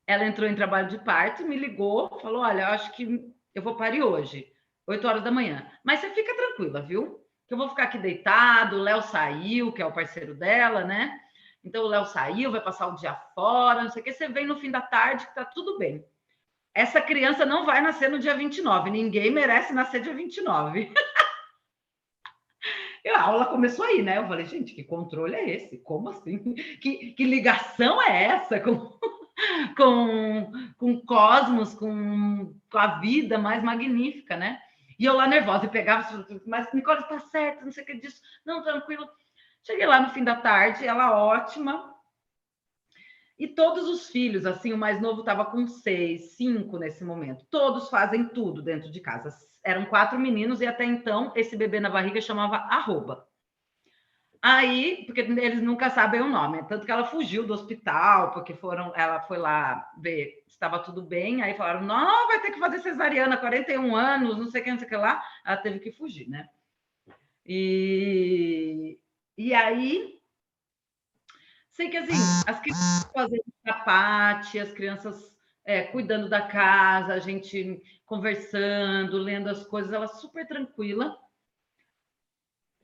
ela entrou em trabalho de parto, me ligou, falou, olha, eu acho que eu vou parir hoje, 8 horas da manhã. Mas você fica tranquila, viu? Que eu vou ficar aqui deitado, o Léo saiu, que é o parceiro dela, né? Então o Léo saiu, vai passar o dia fora, não sei o que, você vem no fim da tarde que tá tudo bem. Essa criança não vai nascer no dia 29, ninguém merece nascer dia 29. E a aula começou aí, né? Eu falei, gente, que controle é esse? Como assim? Que ligação é essa com o cosmos, com a vida mais magnífica, né? E eu lá nervosa, e pegava, mas Nicole, tá certo, não sei o que disso. Não, tranquilo. Cheguei lá no fim da tarde, ela ótima. E todos os filhos, assim, o mais novo estava com 6, 5 nesse momento. Todos fazem tudo dentro de casa. Eram 4 meninos e até então esse bebê na barriga chamava Arroba. Aí, porque eles nunca sabem o nome, tanto que ela fugiu do hospital, porque ela foi lá ver se estava tudo bem, aí falaram, não, vai ter que fazer cesariana, 41 anos, não sei o que, não sei o que lá, ela teve que fugir, né? E aí, sei que assim, as crianças fazendo capate, as crianças cuidando da casa, a gente conversando, lendo as coisas, ela super tranquila.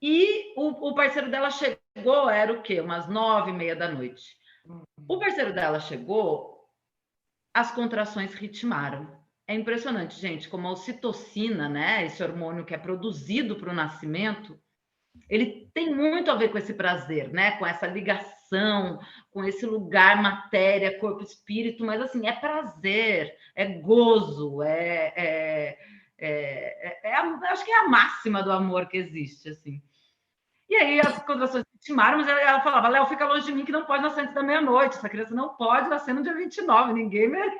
E o parceiro dela chegou, era o quê? Umas 9h30 da noite. O parceiro dela chegou, as contrações ritmaram. É impressionante, gente, como a ocitocina, né? Esse hormônio que é produzido para o nascimento, ele tem muito a ver com esse prazer, né? Com essa ligação, com esse lugar matéria, corpo, espírito, mas assim, é prazer, é gozo, acho que é a máxima do amor que existe, assim. E aí as contrações ritmaram, mas ela falava, Léo, fica longe de mim que não pode nascer antes da meia-noite, essa criança não pode nascer no dia 29, ninguém merece.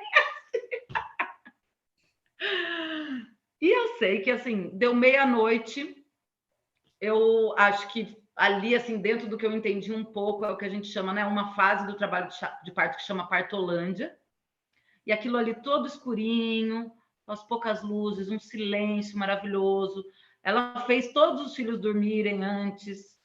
E eu sei que, assim, deu meia-noite, eu acho que ali, assim, dentro do que eu entendi um pouco, é o que a gente chama, né, uma fase do trabalho de parto que chama partolândia, e aquilo ali todo escurinho, as poucas luzes, um silêncio maravilhoso. Ela fez todos os filhos dormirem antes,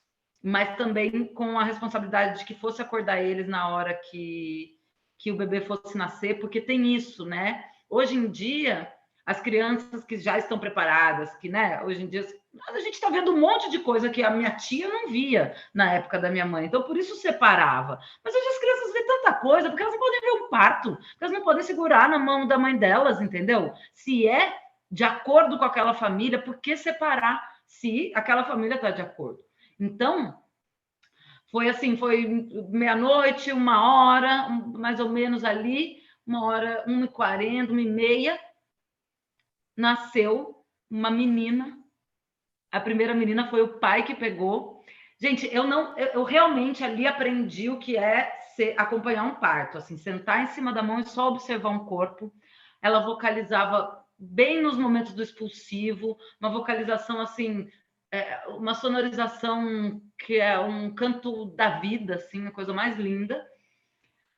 mas também com a responsabilidade de que fosse acordar eles na hora que o bebê fosse nascer, porque tem isso, né? Hoje em dia, as crianças que já estão preparadas, que, né, hoje em dia a gente está vendo um monte de coisa que a minha tia não via na época da minha mãe, então por isso separava. Mas hoje as crianças veem tanta coisa, porque elas não podem ver um parto, porque elas não podem segurar na mão da mãe delas, entendeu? Se é de acordo com aquela família, por que separar se aquela família está de acordo? Então, foi assim, foi meia-noite, 1 hora, mais ou menos ali, 1 hora, 1h40, 1h30, nasceu uma menina. A primeira menina foi o pai que pegou. Gente, eu realmente ali aprendi o que é acompanhar um parto, assim, sentar em cima da mão e só observar um corpo. Ela vocalizava bem nos momentos do expulsivo, uma vocalização assim, uma sonorização que é um canto da vida, assim, a coisa mais linda.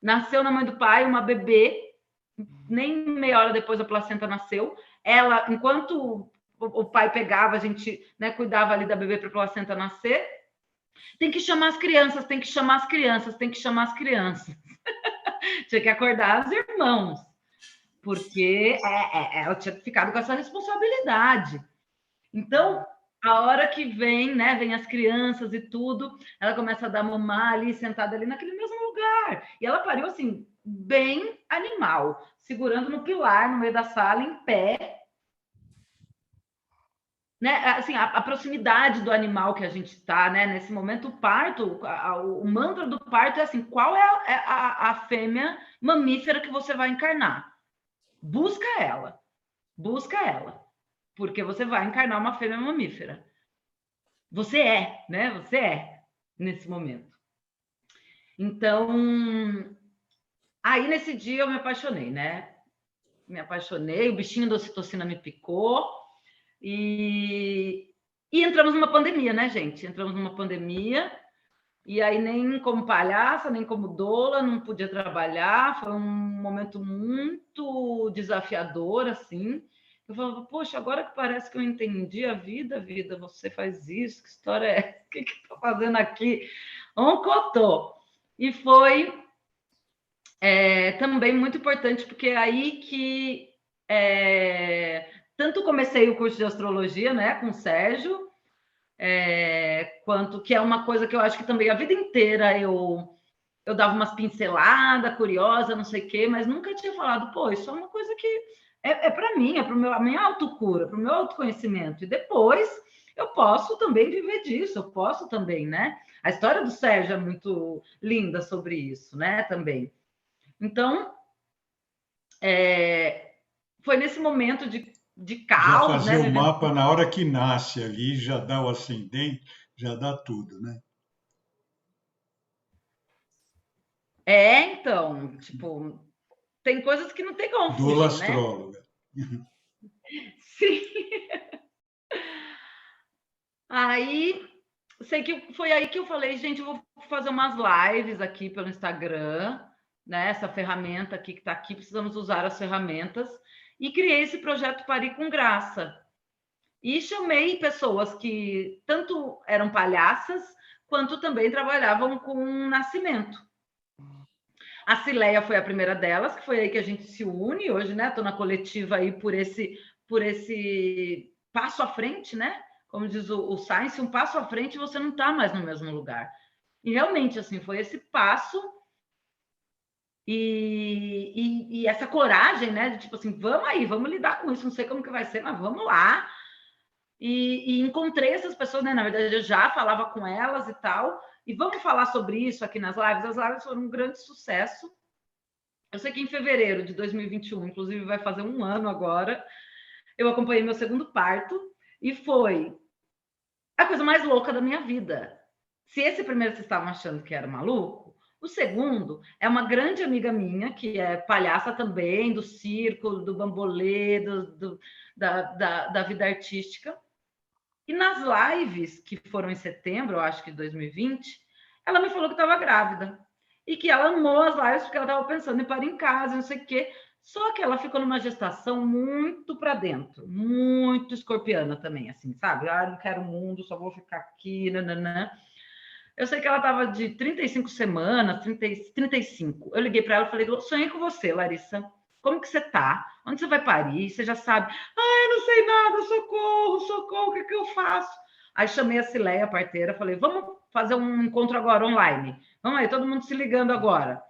Nasceu na mãe do pai uma bebê, nem meia hora depois a placenta nasceu. Ela, enquanto o pai pegava, a gente, né, cuidava ali da bebê para a placenta nascer. Tem que chamar as crianças, tem que chamar as crianças, tem que chamar as crianças. Tinha que acordar os irmãos, porque ela tinha ficado com essa responsabilidade. Então, a hora que vem, né, vem as crianças e tudo, ela começa a dar mamar ali, sentada ali naquele mesmo lugar. E ela pariu assim, bem animal, segurando no pilar, no meio da sala, em pé, né? Assim, a proximidade do animal que a gente está, né? Nesse momento, o parto, o mantra do parto é assim: qual é a fêmea mamífera que você vai encarnar? Busca ela, porque você vai encarnar uma fêmea mamífera. Você é, né? Você é nesse momento. Então, aí nesse dia eu me apaixonei, né? Me apaixonei, o bichinho da ocitocina me picou. E entramos numa pandemia, né, gente? Entramos numa pandemia, e aí nem como palhaça, nem como doula, não podia trabalhar. Foi um momento muito desafiador, assim. Eu falava, poxa, agora que parece que eu entendi a vida, você faz isso, que história é essa? O que eu tô fazendo aqui? Onde eu tô? E foi também muito importante, porque é aí que tanto comecei o curso de astrologia, né, com o Sérgio, quanto que é uma coisa que eu acho que também a vida inteira eu dava umas pinceladas, curiosa, não sei o quê, mas nunca tinha falado, pô, isso é uma coisa que para mim, é para a minha autocura, para o meu autoconhecimento. E depois eu posso também viver disso, eu posso também, né? A história do Sérgio é muito linda sobre isso, né? Também. Então, foi nesse momento de Já caos, fazer né? o Vivendo... mapa na hora que nasce ali, já dá o ascendente, já dá tudo, né? Então, tipo, tem coisas que não tem como Doula fugir, né? astróloga. Sim. Aí, sei que foi aí que eu falei, gente, eu vou fazer umas lives aqui pelo Instagram, né? Essa ferramenta aqui que está aqui, precisamos usar as ferramentas. E criei esse projeto Parir com Graça. E chamei pessoas que tanto eram palhaças, quanto também trabalhavam com nascimento. A Cileia foi a primeira delas, que foi aí que a gente se une hoje, né? Estou na coletiva aí por esse passo à frente, né? Como diz o Science, um passo à frente você não está mais no mesmo lugar. E realmente, assim, foi esse passo e essa coragem, né? De tipo assim, vamos aí, vamos lidar com isso, não sei como que vai ser, mas vamos lá. E encontrei essas pessoas, né? Na verdade, eu já falava com elas e tal. E vamos falar sobre isso aqui nas lives. As lives foram um grande sucesso. Eu sei que em fevereiro de 2021, inclusive vai fazer 1 ano agora, eu acompanhei meu segundo parto e foi a coisa mais louca da minha vida. Se esse primeiro vocês estavam achando que era maluco, o segundo é uma grande amiga minha, que é palhaça também, do circo, do bambolê, da vida artística. E nas lives que foram em setembro, eu acho que de 2020, ela me falou que estava grávida. E que ela amou as lives porque ela estava pensando em parir em casa, não sei o quê. Só que ela ficou numa gestação muito para dentro, muito escorpiana também, assim, sabe? Ah, não quero o mundo, só vou ficar aqui, nananã. Eu sei que ela estava de 35 semanas, 35. Eu liguei para ela e falei, sonhei com você, Larissa. Como que você tá? Onde você vai parir? Você já sabe? Ah, eu não sei nada, socorro, socorro, o que, que eu faço? Aí chamei a Cileia, a parteira, falei, vamos fazer um encontro agora online. Vamos aí, todo mundo se ligando agora.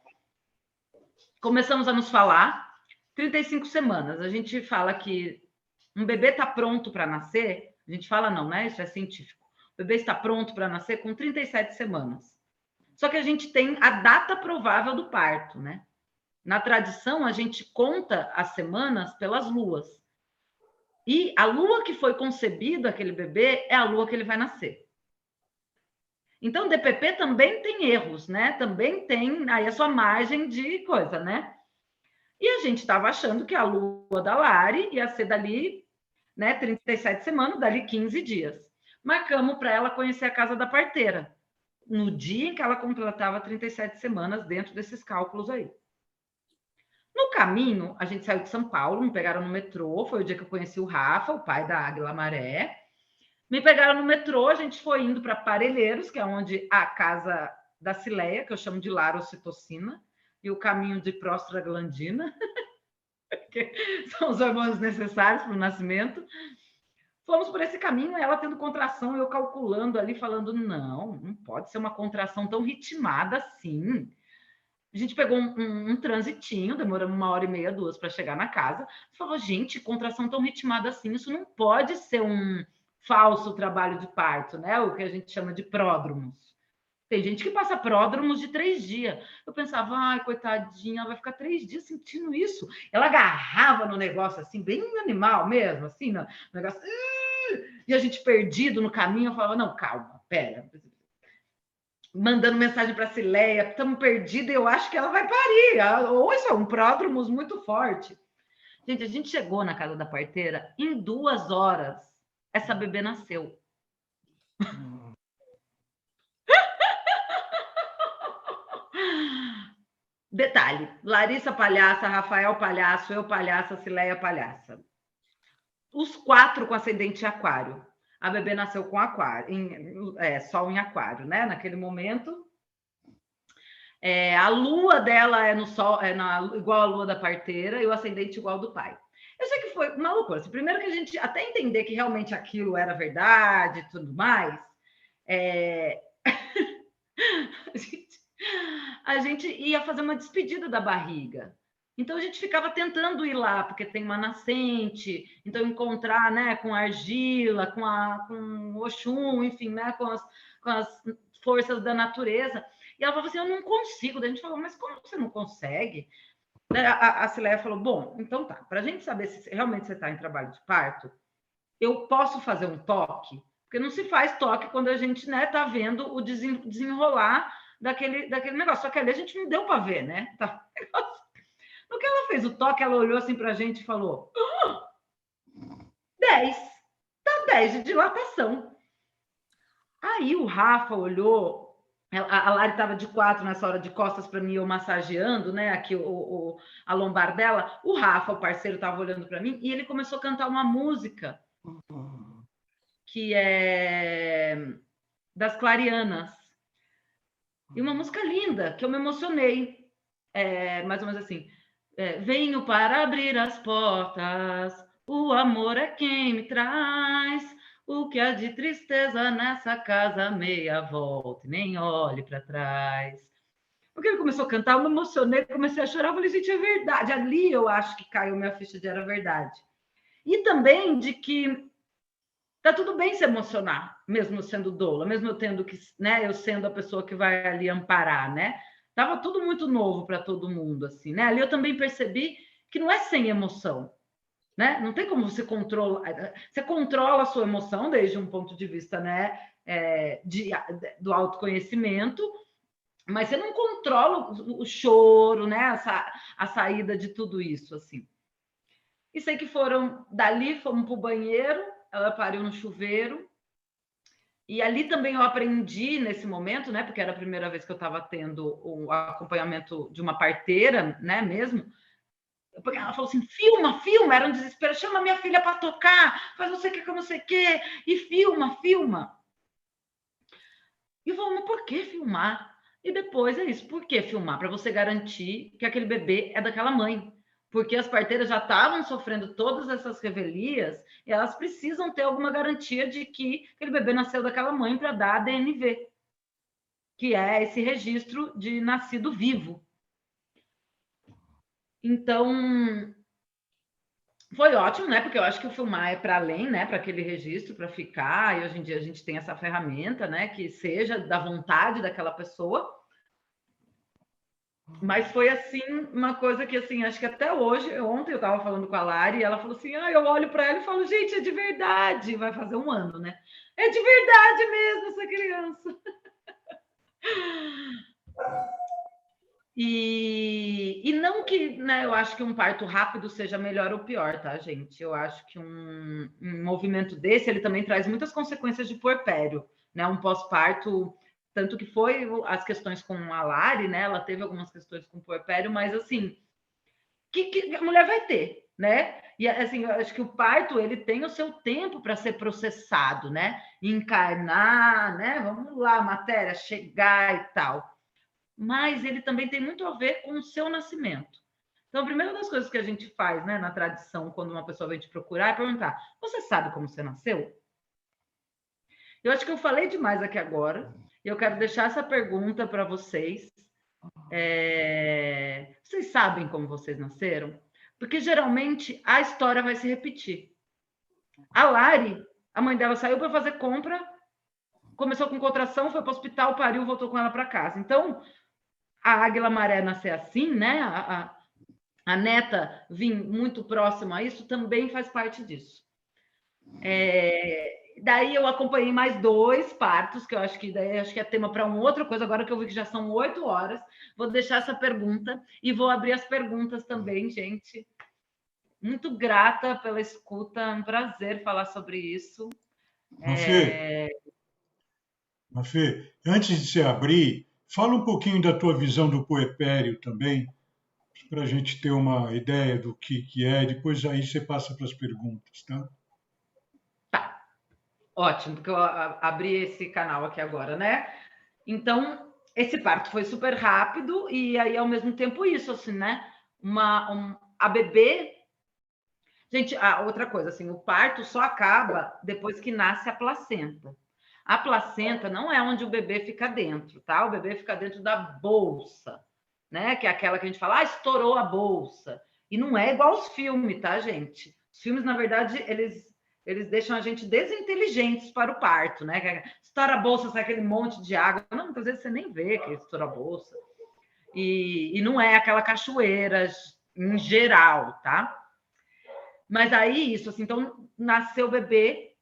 Começamos a nos falar. 35 semanas. A gente fala que um bebê está pronto para nascer. A gente fala não, né? Isso é científico. O bebê está pronto para nascer com 37 semanas. Só que a gente tem a data provável do parto, né? Na tradição, a gente conta as semanas pelas luas. E a lua que foi concebida, aquele bebê, é a lua que ele vai nascer. Então, DPP também tem erros, né? Também tem aí a sua margem de coisa, né? E a gente estava achando que a lua da Lari ia ser dali, né, 37 semanas, dali 15 dias. Marcamos para ela conhecer a casa da parteira, no dia em que ela completava 37 semanas, dentro desses cálculos aí. No caminho, a gente saiu de São Paulo, me pegaram no metrô, foi o dia que eu conheci o Rafa, o pai da Águila Maré. Me pegaram no metrô, a gente foi indo para Parelheiros, que é onde a casa da Cileia, que eu chamo de larocitocina, e o caminho de prostaglandina, que são os hormônios necessários para o nascimento. Fomos por esse caminho, ela tendo contração, eu calculando ali, falando, não pode ser uma contração tão ritmada assim. A gente pegou um transitinho, demoramos 1h30, 2 para chegar na casa. Falou, gente, contração tão ritmada assim, isso não pode ser um falso trabalho de parto, né? O que a gente chama de pródromos. Tem gente que passa pródromos de 3 dias. Eu pensava, ai, coitadinha, ela vai ficar 3 dias sentindo isso. Ela agarrava no negócio assim, bem animal mesmo, assim, no negócio. E a gente perdido no caminho, eu falava, não, calma, pera. Mandando mensagem para a Cileia, estamos perdidos, eu acho que ela vai parir. Ou isso é um pródromos muito forte. Gente, a gente chegou na casa da parteira, em 2 horas, essa bebê nasceu. Detalhe, Larissa palhaça, Rafael palhaço, eu palhaça, Cileia palhaça. Os 4 com ascendente em aquário. A bebê nasceu com aquário, sol em aquário, né? Naquele momento. A lua dela é no sol, igual a lua da parteira, e o ascendente igual do pai. Eu sei que foi uma loucura. Primeiro que a gente, até entender que realmente aquilo era verdade e tudo mais, a gente ia fazer uma despedida da barriga. Então a gente ficava tentando ir lá, porque tem uma nascente, então encontrar, né, com argila, com Oxum, enfim, né, com as forças da natureza. E ela falou assim, eu não consigo. Daí a gente falou, mas como você não consegue? A Cileia falou, bom, então tá, para a gente saber se realmente você está em trabalho de parto, eu posso fazer um toque? Porque não se faz toque quando a gente, né, tá vendo o desenrolar daquele negócio. Só que ali a gente não deu para ver, né? Tá. No que ela fez o toque, ela olhou assim para a gente e falou, 10, tá 10 de dilatação. Aí o Rafa olhou, a Lari estava de 4 nessa hora de costas para mim, eu massageando, né, aqui a lombar dela. O Rafa, o parceiro, estava olhando para mim e ele começou a cantar uma música que é das Clarianas. E uma música linda, que eu me emocionei. Mais ou menos assim. Venho para abrir as portas, o amor é quem me traz. O que há de tristeza nessa casa, meia volta, nem olhe para trás. Porque ele começou a cantar, eu me emocionei, comecei a chorar, eu falei, gente, é verdade. Ali eu acho que caiu minha ficha de era verdade. E também de que tá tudo bem se emocionar, mesmo sendo doula, mesmo eu tendo que, né, eu sendo a pessoa que vai ali amparar, né? Tava tudo muito novo para todo mundo, assim, né? Ali eu também percebi que não é sem emoção, né? Não tem como você controla a sua emoção desde um ponto de vista, né, do autoconhecimento, mas você não controla o choro, né? A saída de tudo isso, assim. E sei que foram dali, fomos para o banheiro, ela pariu no chuveiro, E ali também eu aprendi nesse momento, né? Porque era a primeira vez que eu estava tendo o acompanhamento de uma parteira, né? Mesmo. Porque ela falou assim: filma, filma, era um desespero, chama minha filha para tocar, faz não sei o que, não sei o que, e filma, filma. E eu falo, mas por que filmar? E depois é isso, por que filmar? Para você garantir que aquele bebê é daquela mãe. Porque as parteiras já estavam sofrendo todas essas revelias e elas precisam ter alguma garantia de que aquele bebê nasceu daquela mãe para dar a DNV, que é esse registro de nascido vivo. Então, foi ótimo, né? Porque eu acho que o filmar é para além, né? Para aquele registro, para ficar. E hoje em dia a gente tem essa ferramenta, né? Que seja da vontade daquela pessoa. Mas foi assim uma coisa que assim, acho que até hoje, ontem eu estava falando com a Lari e ela falou assim: "Ah, eu olho para ela e falo, gente, é de verdade". Vai fazer um ano, né? É de verdade mesmo essa criança. E não que, né, eu acho que um parto rápido seja melhor ou pior, tá, gente? Eu acho que um movimento desse, ele também traz muitas consequências de puerpério, né? Um pós-parto, tanto que foi as questões com a Lari, né? Ela teve algumas questões com puerpério, mas assim, que a mulher vai ter, né? E assim, eu acho que o parto ele tem o seu tempo para ser processado, né? Encarnar, né? Vamos lá, matéria, chegar e tal. Mas ele também tem muito a ver com o seu nascimento. Então, a primeira das coisas que a gente faz, né, na tradição, quando uma pessoa vem te procurar, é perguntar: você sabe como você nasceu? Eu acho que eu falei demais aqui agora, e eu quero deixar essa pergunta para vocês. Vocês sabem como vocês nasceram? Porque geralmente a história vai se repetir. A Lari, a mãe dela saiu para fazer compra, começou com contração, foi para o hospital, pariu, voltou com ela para casa. Então, a Águila Maré nascer assim, né? A neta vir muito próxima a isso também faz parte disso. Daí eu acompanhei mais 2 partos, que eu acho que daí acho que é tema para uma outra coisa, agora que eu vi que já são 8 horas. Vou deixar essa pergunta e vou abrir as perguntas também, gente. Muito grata pela escuta, é um prazer falar sobre isso. Mafê, antes de se abrir, fala um pouquinho da tua visão do puerpério também, para a gente ter uma ideia do que é, depois aí você passa para as perguntas, tá? Tá, ótimo, porque eu abri esse canal aqui agora, né? Então, esse parto foi super rápido e aí, ao mesmo tempo, isso, assim, né? A bebê... Gente, outra coisa, assim, o parto só acaba depois que nasce a placenta. A placenta não é onde o bebê fica dentro, tá? O bebê fica dentro da bolsa, né? Que é aquela que a gente fala, estourou a bolsa. E não é igual aos filmes, tá, gente? Os filmes, na verdade, eles deixam a gente desinteligentes para o parto, né? Estoura a bolsa, sai aquele monte de água. Não, muitas vezes você nem vê que estoura a bolsa. E não é aquela cachoeira em geral, tá? Mas aí, isso, assim, então, nasceu o bebê,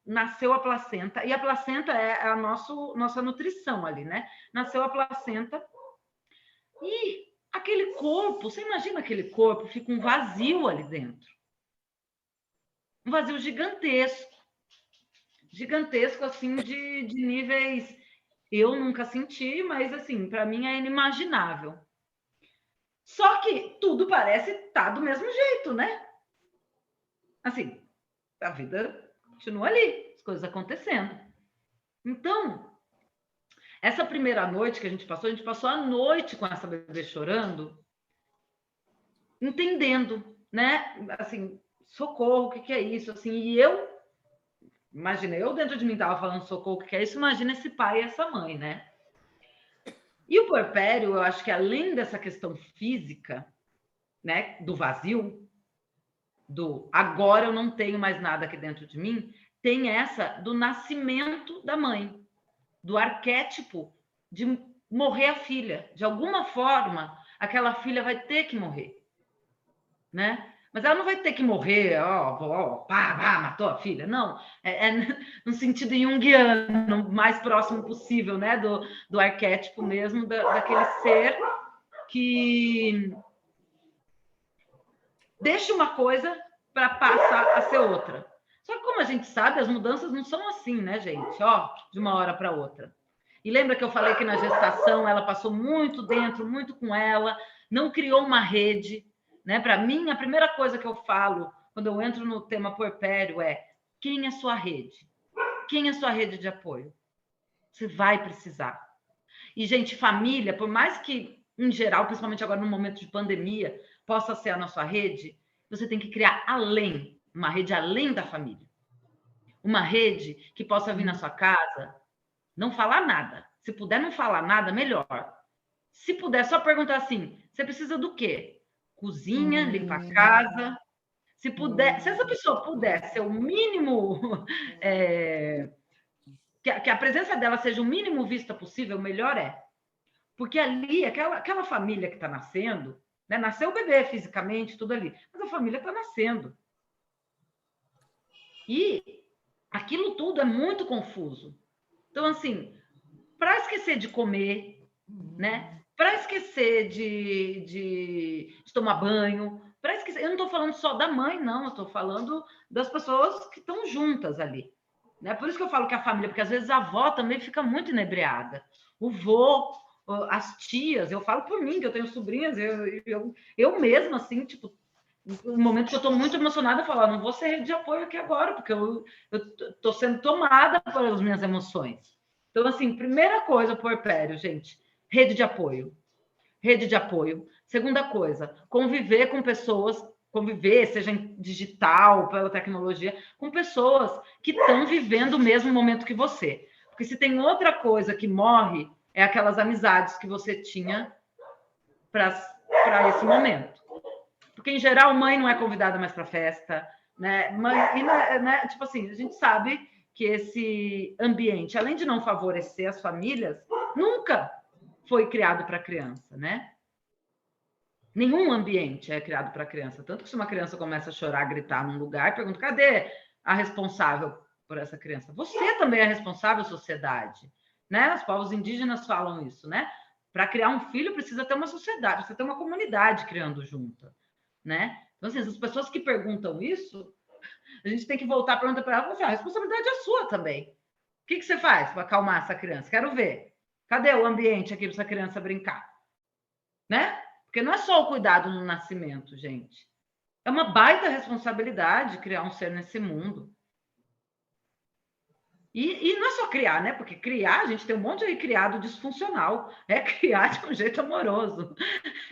nasceu a placenta, e a placenta é a nossa nutrição ali, né? Nasceu a placenta, e aquele corpo, você imagina aquele corpo, fica um vazio ali dentro. Um vazio gigantesco. Gigantesco, assim, de níveis... Eu nunca senti, mas, assim, para mim é inimaginável. Só que tudo parece estar do mesmo jeito, né? Assim, a vida continua ali, as coisas acontecendo. Então, essa primeira noite que a gente passou a noite com essa bebê chorando, entendendo, né? Assim, socorro, o que é isso? Assim, e eu, imagina, eu dentro de mim estava falando socorro, o que é isso? Imagina esse pai e essa mãe, né? E o puerpério, eu acho que além dessa questão física, né, do vazio, do agora eu não tenho mais nada aqui dentro de mim, tem essa do nascimento da mãe, do arquétipo de morrer a filha. De alguma forma, aquela filha vai ter que morrer, né? Mas ela não vai ter que morrer, pá, matou a filha. Não, é no sentido junguiano, mais próximo possível, né? Do arquétipo mesmo, daquele ser que deixa uma coisa para passar a ser outra. Só que, como a gente sabe, as mudanças não são assim, né, gente? Ó, de uma hora para outra. E lembra que eu falei que na gestação ela passou muito dentro, muito com ela, não criou uma rede, né? Para mim, a primeira coisa que eu falo quando eu entro no tema puerpério é: quem é sua rede? Quem é sua rede de apoio? Você vai precisar. E, gente, família, por mais que, em geral, principalmente agora no momento de pandemia, possa ser a nossa rede, você tem que criar uma rede além da família. Uma rede que possa vir na sua casa, não falar nada. Se puder não falar nada, melhor. Se puder, só perguntar assim: você precisa do quê? Cozinha, limpa a casa. Se puder, se essa pessoa puder ser o mínimo, que a presença dela seja o mínimo vista possível, melhor é. Porque ali, aquela família que está nascendo, né? Nasceu o bebê fisicamente, tudo ali, mas a família está nascendo. E aquilo tudo é muito confuso. Então, assim, para esquecer de comer, né? Para esquecer de tomar banho, para esquecer. Eu não estou falando só da mãe, não, eu estou falando das pessoas que estão juntas ali. Né? Por isso que eu falo que a família, porque às vezes a avó também fica muito inebriada. O vô, as tias, eu falo por mim, que eu tenho sobrinhas, eu mesma, assim, tipo, no momento que eu estou muito emocionada, eu falo, não vou ser rede de apoio aqui agora, porque eu estou sendo tomada pelas minhas emoções. Então, assim, primeira coisa, puerpério, gente, rede de apoio. Rede de apoio. Segunda coisa, conviver com pessoas, conviver, seja em digital, pela tecnologia, com pessoas que estão vivendo o mesmo momento que você. Porque se tem outra coisa que morre, é aquelas amizades que você tinha para esse momento. Porque, em geral, mãe não é convidada mais para festa, né? Mãe, né? Tipo assim, a gente sabe que esse ambiente, além de não favorecer as famílias, nunca foi criado para criança, né? Nenhum ambiente é criado para criança. Tanto que se uma criança começa a chorar, gritar num lugar, pergunta: cadê a responsável por essa criança? Você também é responsável, sociedade. Né? Os povos indígenas falam isso, né? Para criar um filho precisa ter uma sociedade, precisa ter uma comunidade criando junto, né? Então, assim, as pessoas que perguntam isso, a gente tem que voltar a pergunta para ela, assim, a responsabilidade é sua também. O que você faz para acalmar essa criança? Quero ver. Cadê o ambiente aqui para essa criança brincar? Né? Porque não é só o cuidado no nascimento, gente. É uma baita responsabilidade criar um ser nesse mundo. E não é só criar, né? Porque criar, a gente tem um monte de criado disfuncional. É criar de um jeito amoroso.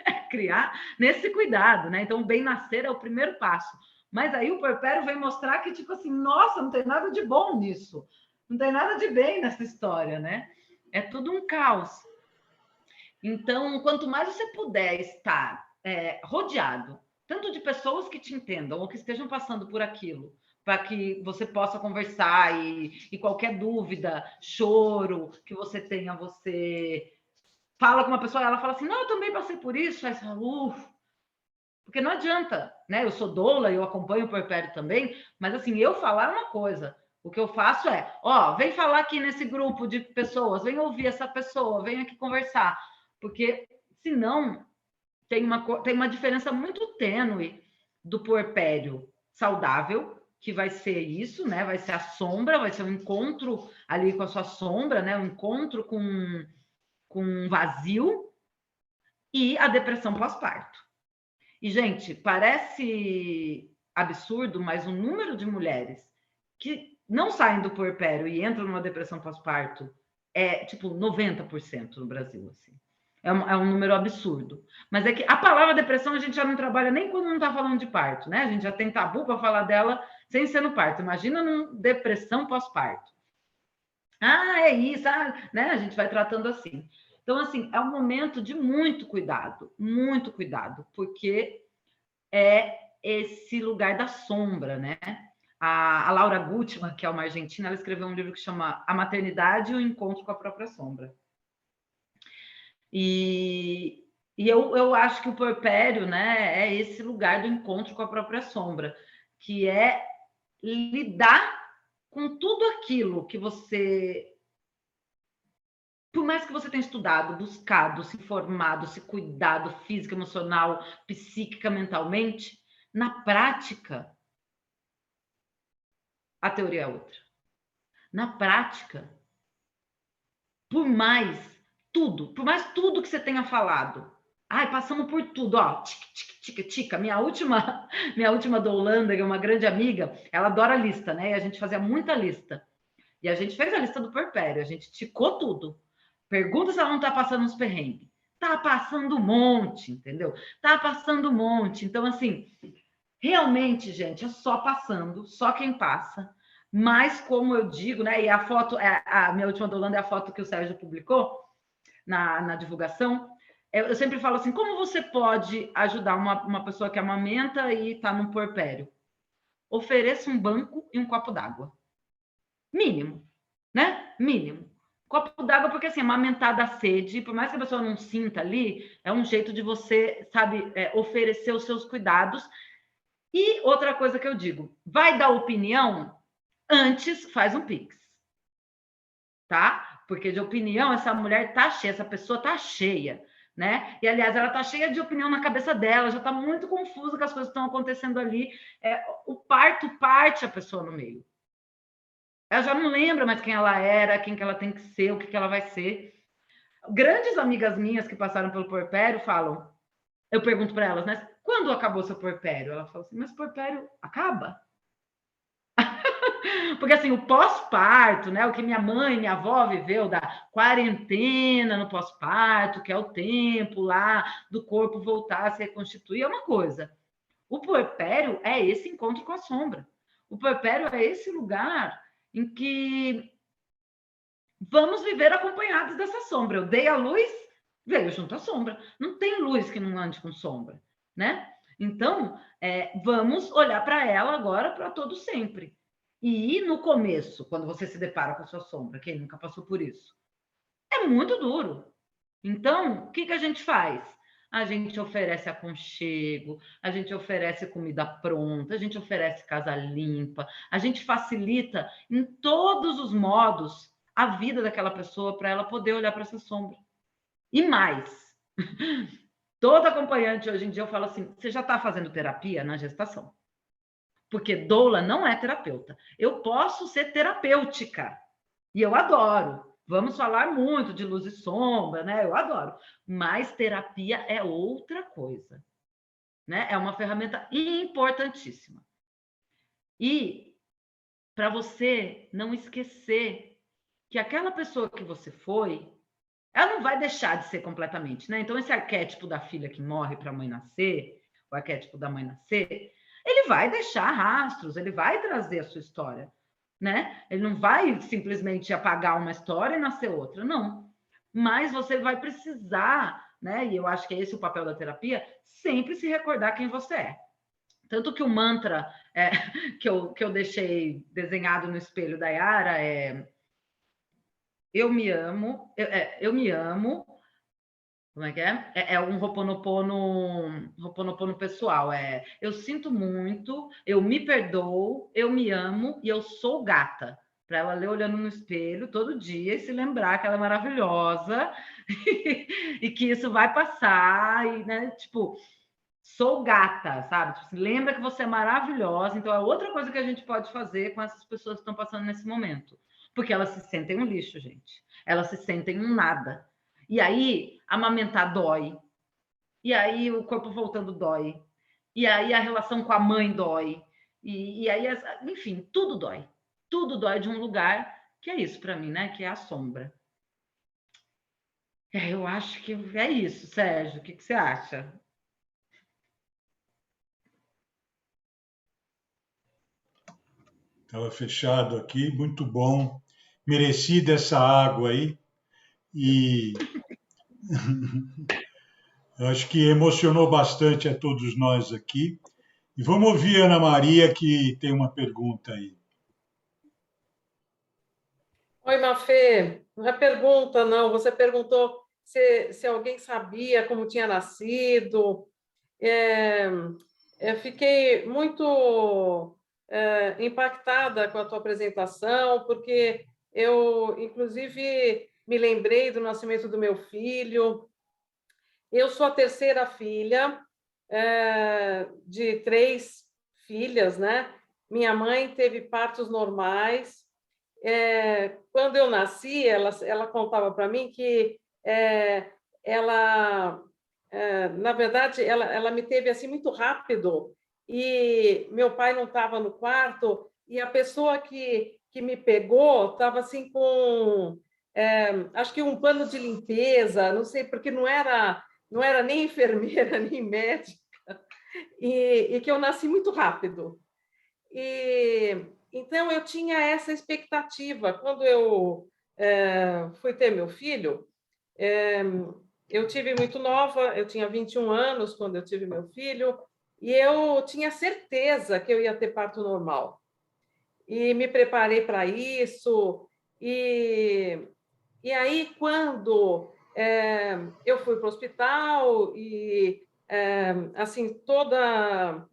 É criar nesse cuidado, né? Então, o bem-nascer é o primeiro passo. Mas aí o puerpério vem mostrar que, tipo assim, nossa, não tem nada de bom nisso. Não tem nada de bem nessa história, né? É tudo um caos. Então, quanto mais você puder estar rodeado, tanto de pessoas que te entendam ou que estejam passando por aquilo, para que você possa conversar e qualquer dúvida, choro que você tenha, você fala com uma pessoa, ela fala assim, não, eu também passei por isso, aí você fala, porque não adianta, né? Eu sou doula, eu acompanho o puerpério também, mas assim, eu falar é uma coisa, o que eu faço é, vem falar aqui nesse grupo de pessoas, vem ouvir essa pessoa, vem aqui conversar, porque senão tem uma diferença muito tênue do puerpério saudável, que vai ser isso, né? Vai ser a sombra, vai ser um encontro ali com a sua sombra, né? Um encontro com um vazio e a depressão pós-parto. E, gente, parece absurdo, mas o número de mulheres que não saem do puerpério e entram numa depressão pós-parto é, tipo, 90% no Brasil, assim. É um número absurdo. Mas é que a palavra depressão a gente já não trabalha nem quando não está falando de parto, né? A gente já tem tabu para falar dela sem ser no parto. Imagina numa depressão pós-parto. É isso, né? A gente vai tratando assim. Então, assim, é um momento de muito cuidado, porque é esse lugar da sombra, né? A Laura Gutman, que é uma argentina, ela escreveu um livro que chama A Maternidade e o Encontro com a Própria Sombra. E eu acho que o puerpério, né, é esse lugar do encontro com a própria sombra, que é lidar com tudo aquilo que você, por mais que você tenha estudado, buscado, se formado, se cuidado física, emocional, psíquica, mentalmente, na prática, a teoria é outra. Na prática, por mais tudo que você tenha falado, ai, passamos por tudo, ó, tica. Minha última do Holanda, que é uma grande amiga, ela adora lista, né? E a gente fazia muita lista. E a gente fez a lista do puerpério, a gente ticou tudo. Pergunta se ela não tá passando uns perrengues. Tá passando um monte, entendeu? Tá passando um monte. Então, assim, realmente, gente, é só passando, só quem passa. Mas, como eu digo, né? E a foto, a minha última do Holanda é a foto que o Sérgio publicou na divulgação. Eu sempre falo assim: como você pode ajudar uma pessoa que amamenta e está num puerpério? Ofereça um banco e um copo d'água. Mínimo, né? Mínimo. Copo d'água, porque assim, amamentar da sede, por mais que a pessoa não sinta ali, é um jeito de você, sabe, oferecer os seus cuidados. E outra coisa que eu digo, vai dar opinião? Antes faz um Pix, tá? Porque de opinião, essa mulher tá cheia, essa pessoa tá cheia, né? E, aliás, ela tá cheia de opinião na cabeça dela, já tá muito confusa com as coisas que estão acontecendo ali. O parto parte a pessoa no meio. Ela já não lembra mais quem ela era, quem que ela tem que ser, o que que ela vai ser. Grandes amigas minhas que passaram pelo puerpério falam, eu pergunto para elas, né? Quando acabou seu puerpério? Ela fala assim, mas o puerpério acaba? Porque assim, o pós-parto, né? O que minha mãe, minha avó viveu da quarentena no pós-parto, que é o tempo lá do corpo voltar a se reconstituir, é uma coisa. O puerpério é esse encontro com a sombra. O puerpério é esse lugar em que vamos viver acompanhados dessa sombra. Eu dei a luz, veio junto à sombra. Não tem luz que não ande com sombra, né? Então, vamos olhar para ela agora para todo sempre. E no começo, quando você se depara com a sua sombra, quem nunca passou por isso, é muito duro. Então, o que a gente faz? A gente oferece aconchego, a gente oferece comida pronta, a gente oferece casa limpa, a gente facilita em todos os modos a vida daquela pessoa para ela poder olhar para essa sombra. E mais, toda acompanhante hoje em dia eu falo assim: você já está fazendo terapia na gestação? Porque doula não é terapeuta. Eu posso ser terapêutica e eu adoro. Vamos falar muito de luz e sombra, né? Eu adoro. Mas terapia é outra coisa, né? É uma ferramenta importantíssima. E para você não esquecer que aquela pessoa que você foi, ela não vai deixar de ser completamente, né? Então, esse arquétipo da filha que morre para a mãe nascer, o arquétipo da mãe nascer, ele vai deixar rastros, ele vai trazer a sua história, né? Ele não vai simplesmente apagar uma história e nascer outra, não. Mas você vai precisar, né? E eu acho que é esse o papel da terapia, sempre se recordar quem você é. Tanto que o mantra que eu deixei desenhado no espelho da Yara é eu me amo, eu me amo. Como é que é? É um Ho'oponopono pessoal. Eu sinto muito, eu me perdoo, eu me amo e eu sou gata. Para ela ler olhando no espelho todo dia e se lembrar que ela é maravilhosa e que isso vai passar. E, né, tipo, sou gata, sabe? Tipo, lembra que você é maravilhosa. Então, é outra coisa que a gente pode fazer com essas pessoas que estão passando nesse momento. Porque elas se sentem um lixo, gente. Elas se sentem um nada. E aí, amamentar dói. E aí, o corpo voltando dói. E aí, a relação com a mãe dói. E aí, enfim, tudo dói. Tudo dói de um lugar que é isso para mim, né? Que é a sombra. Eu acho que é isso, Sérgio. O que você acha? Estava fechado aqui, muito bom. Merecida essa água aí. E acho que emocionou bastante a todos nós aqui. E vamos ouvir a Ana Maria, que tem uma pergunta aí. Oi, Mafê. Não é pergunta, não. Você perguntou se alguém sabia como tinha nascido. É, eu fiquei muito impactada com a tua apresentação, porque eu, inclusive, me lembrei do nascimento do meu filho. Eu sou a terceira filha de 3 filhas, né? minha mãe teve partos normais. Quando eu nasci, ela contava para mim que ela, na verdade, ela me teve assim muito rápido e meu pai não estava no quarto e a pessoa que me pegou estava assim com, acho que um pano de limpeza, não sei, porque não era nem enfermeira nem médica e que eu nasci muito rápido. E então eu tinha essa expectativa. Quando eu fui ter meu filho, eu tive muito nova, eu tinha 21 anos quando eu tive meu filho, e eu tinha certeza que eu ia ter parto normal. E me preparei para isso. E aí, quando eu fui para o hospital e assim toda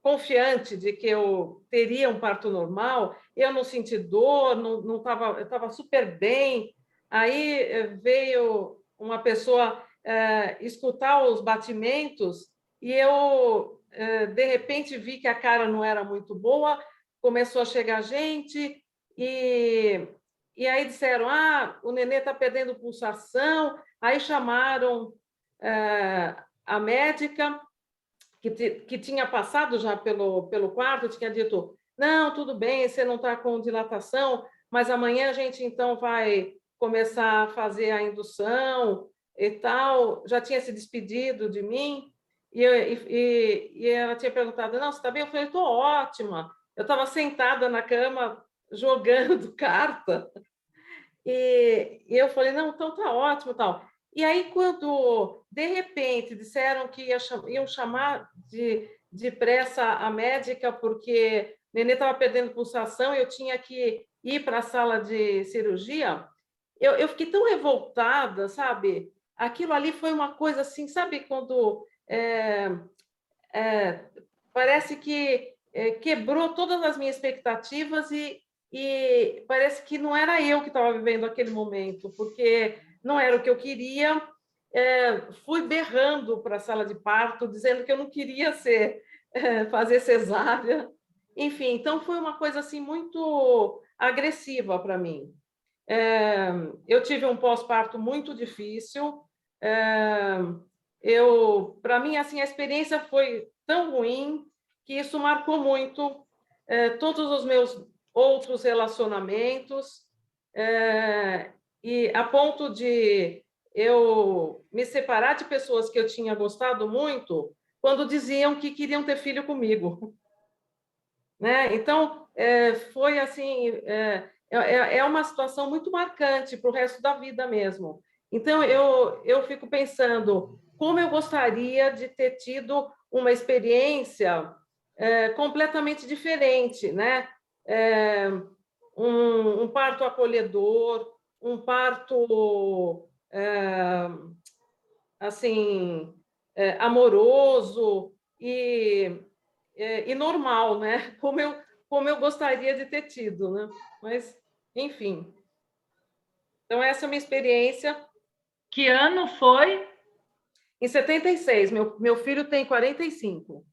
confiante de que eu teria um parto normal, eu não senti dor, não tava, eu estava super bem. Aí veio uma pessoa escutar os batimentos e eu, de repente, vi que a cara não era muito boa, começou a chegar gente e aí disseram, o nenê está perdendo pulsação, aí chamaram a médica, que tinha passado já pelo quarto, tinha dito, não, tudo bem, você não está com dilatação, mas amanhã a gente então vai começar a fazer a indução e tal. Já tinha se despedido de mim e ela tinha perguntado, não, você está bem? Eu falei, estou ótima. Eu estava sentada na cama jogando carta e eu falei, não, então está ótimo, tal. E aí, quando, de repente, disseram que iam chamar depressa a médica, porque o nenê estava perdendo pulsação, eu tinha que ir para a sala de cirurgia, eu fiquei tão revoltada, sabe? Aquilo ali foi uma coisa assim, sabe? Quando parece que quebrou todas as minhas expectativas e parece que não era eu que estava vivendo aquele momento, porque não era o que eu queria. Fui berrando para a sala de parto, dizendo que eu não queria fazer cesárea. Enfim, então foi uma coisa assim muito agressiva para mim. Eu tive um pós-parto muito difícil. Para mim, assim, a experiência foi tão ruim que isso marcou muito todos os meus outros relacionamentos, e a ponto de eu me separar de pessoas que eu tinha gostado muito quando diziam que queriam ter filho comigo, né? Então, foi assim, é uma situação muito marcante para o resto da vida mesmo. Então, eu fico pensando como eu gostaria de ter tido uma experiência completamente diferente, né? Um parto acolhedor, um parto assim amoroso e normal, né? Como eu gostaria de ter tido, né? Mas, enfim. Então, essa é a minha experiência. Que ano foi? Em 76, meu filho tem 45.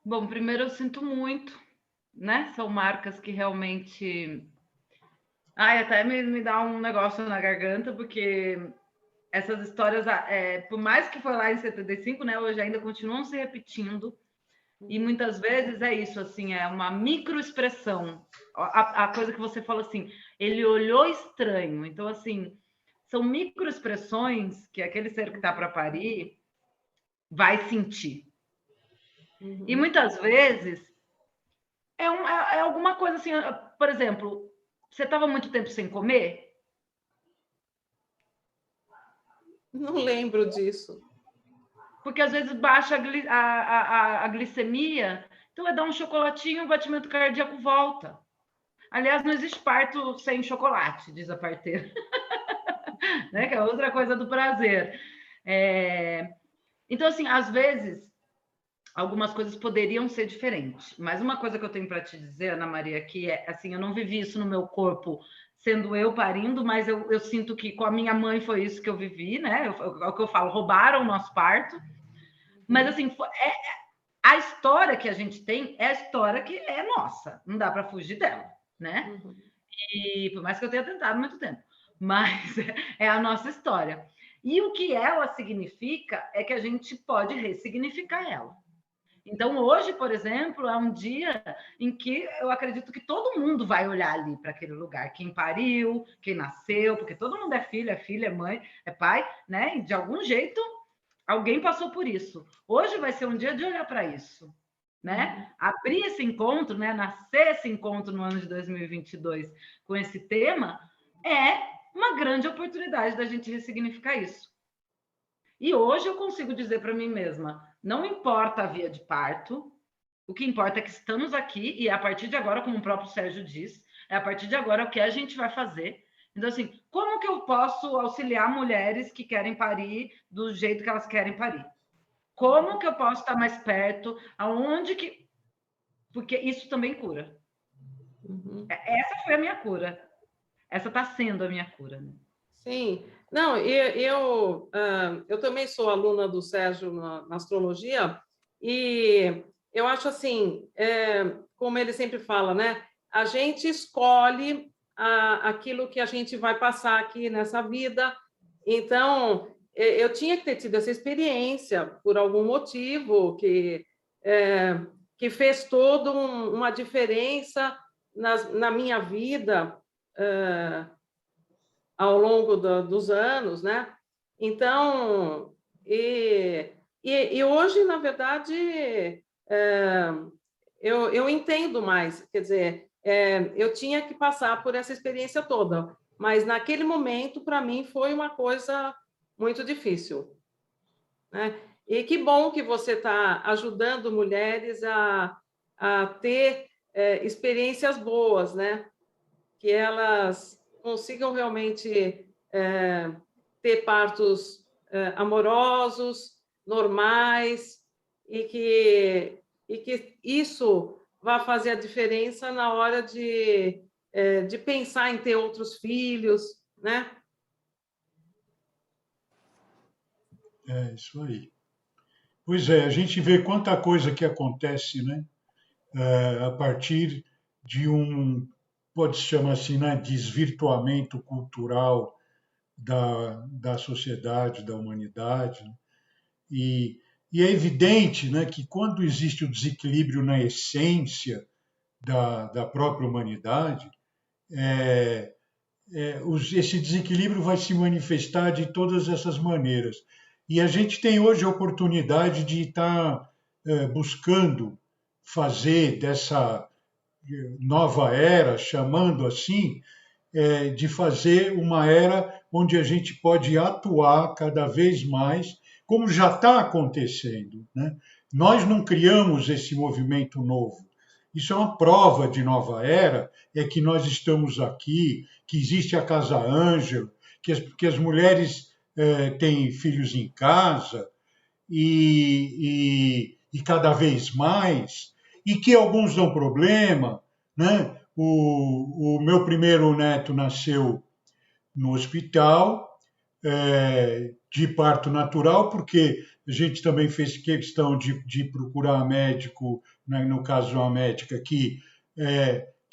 Bom, primeiro eu sinto muito, né? São marcas que realmente. Ai, até me dá um negócio na garganta, porque essas histórias, por mais que foi lá em 75, né? Hoje ainda continuam se repetindo. E muitas vezes é isso, assim, é uma microexpressão. A coisa que você fala assim, ele olhou estranho. Então, assim, são microexpressões que aquele ser que está para parir vai sentir. E muitas vezes é alguma coisa assim, por exemplo, você estava muito tempo sem comer? Não lembro disso. Porque às vezes baixa a glicemia, então vai dar um chocolatinho, o batimento cardíaco volta. Aliás, não existe parto sem chocolate, diz a parteira. Né? Que é outra coisa do prazer. Então, assim, às vezes, algumas coisas poderiam ser diferentes. Mas uma coisa que eu tenho para te dizer, Ana Maria, que é assim, eu não vivi isso no meu corpo sendo eu parindo, mas eu sinto que com a minha mãe foi isso que eu vivi, né? É o que eu falo, roubaram o nosso parto. Mas, assim, a história que a gente tem é a história que é nossa, não dá para fugir dela, né? Uhum. E por mais que eu tenha tentado muito tempo, mas é a nossa história. E o que ela significa é que a gente pode ressignificar ela. Então, hoje, por exemplo, é um dia em que eu acredito que todo mundo vai olhar ali para aquele lugar. Quem pariu, quem nasceu, porque todo mundo é filho, é mãe, é pai, né? E de algum jeito, alguém passou por isso. Hoje vai ser um dia de olhar para isso, né? Abrir esse encontro, né? Nascer esse encontro no ano de 2022 com esse tema é uma grande oportunidade da gente ressignificar isso. E hoje eu consigo dizer para mim mesma, não importa a via de parto, o que importa é que estamos aqui e é a partir de agora, como o próprio Sérgio diz, é a partir de agora o que a gente vai fazer. Então, assim, como que eu posso auxiliar mulheres que querem parir do jeito que elas querem parir? Como que eu posso estar mais perto? Aonde que... Porque isso também cura. Essa foi a minha cura. Essa está sendo a minha cura, né? Sim. Não, eu também sou aluna do Sérgio na astrologia, e eu acho assim, como ele sempre fala, né? A gente escolhe aquilo que a gente vai passar aqui nessa vida. Então, eu tinha que ter tido essa experiência por algum motivo que fez toda uma diferença na minha vida ao longo dos anos, né? Então, e hoje, na verdade, eu entendo mais, quer dizer, eu tinha que passar por essa experiência toda, mas naquele momento, para mim, foi uma coisa muito difícil, né? E que bom que você está ajudando mulheres a ter experiências boas, né? Que elas consigam realmente ter partos amorosos, normais, e que isso vai fazer a diferença na hora de pensar em ter outros filhos, né? É isso aí. Pois é, a gente vê quanta coisa que acontece, né? A partir de pode-se chamar assim, né? Desvirtuamento cultural da sociedade, da humanidade, né? E, e é evidente, né, que quando existe o desequilíbrio na essência da própria humanidade, é, esse desequilíbrio vai se manifestar de todas essas maneiras. E a gente tem hoje a oportunidade de estar buscando fazer dessa nova era, chamando assim, de fazer uma era onde a gente pode atuar cada vez mais, como já está acontecendo, né? Nós não criamos esse movimento novo. Isso é uma prova de nova era, é que nós estamos aqui, que existe a Casa Ângelo, que as mulheres têm filhos em casa e cada vez mais, e que alguns dão problema, né? O meu primeiro neto nasceu no hospital, de parto natural, porque a gente também fez questão de procurar médico, né, no caso uma médica que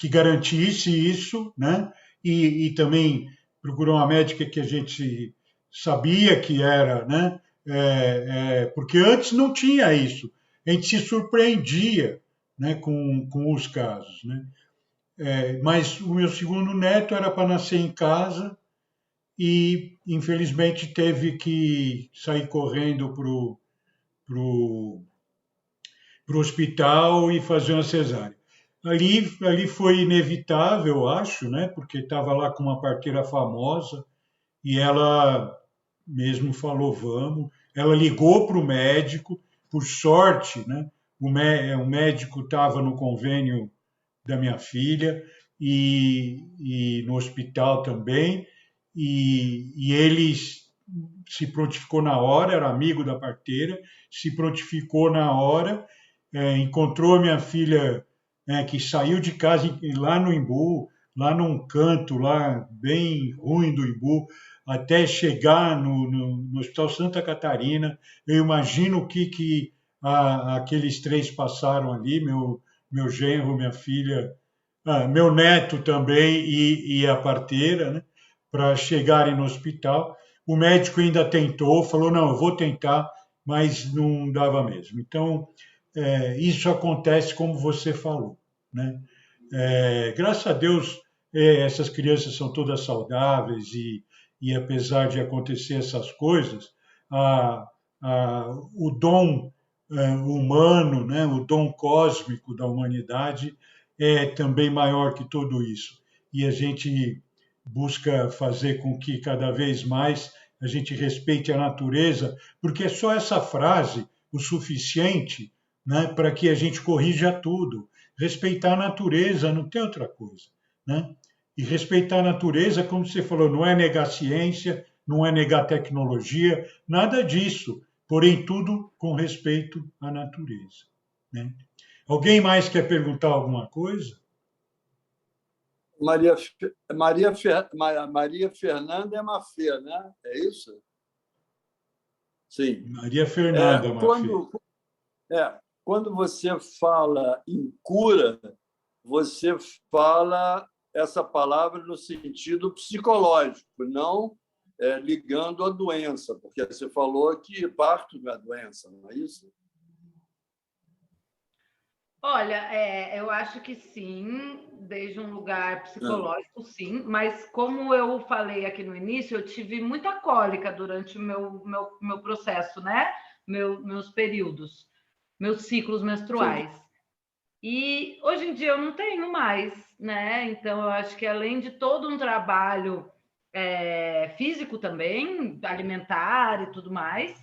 garantisse isso, né? E também procurou uma médica que a gente sabia que era, né? Porque antes não tinha isso, a gente se surpreendia, né, com os casos, né? Mas o meu segundo neto era para nascer em casa e, infelizmente, teve que sair correndo pro hospital e fazer uma cesárea. Ali foi inevitável, eu acho, né? Porque estava lá com uma parteira famosa e ela mesmo falou, vamos. Ela ligou para o médico, por sorte, né? O médico estava no convênio da minha filha e no hospital também, e ele se prontificou na hora, era amigo da parteira, se prontificou na hora, encontrou a minha filha, que saiu de casa lá no Imbu, lá num canto lá bem ruim do Imbu, até chegar no Hospital Santa Catarina. Eu imagino o que aqueles 3 passaram ali, meu genro, minha filha, meu neto também e a parteira, né, para chegarem no hospital. O médico ainda tentou, falou, não, eu vou tentar, mas não dava mesmo. Então, isso acontece como você falou, né? Graças a Deus, essas crianças são todas saudáveis e apesar de acontecer essas coisas, o dom humano, né, o dom cósmico da humanidade é também maior que tudo isso. E a gente busca fazer com que cada vez mais a gente respeite a natureza, porque é só essa frase o suficiente, né, para que a gente corrija tudo. Respeitar a natureza, não tem outra coisa, né? E respeitar a natureza, como você falou, não é negar ciência, não é negar tecnologia, nada disso, porém tudo com respeito à natureza, né? Alguém mais quer perguntar alguma coisa? Maria Fernanda é Mafê, né? É isso? Sim. Maria Fernanda Mafê. Quando você fala em cura, você fala essa palavra no sentido psicológico, não ligando à doença, porque você falou que parto não é doença, não é isso? Olha, eu acho que sim, desde um lugar psicológico, sim, mas como eu falei aqui no início, eu tive muita cólica durante o meu processo, né? Meus períodos, meus ciclos menstruais. Sim. E hoje em dia eu não tenho mais, né? Então eu acho que além de todo um trabalho físico também, alimentar e tudo mais,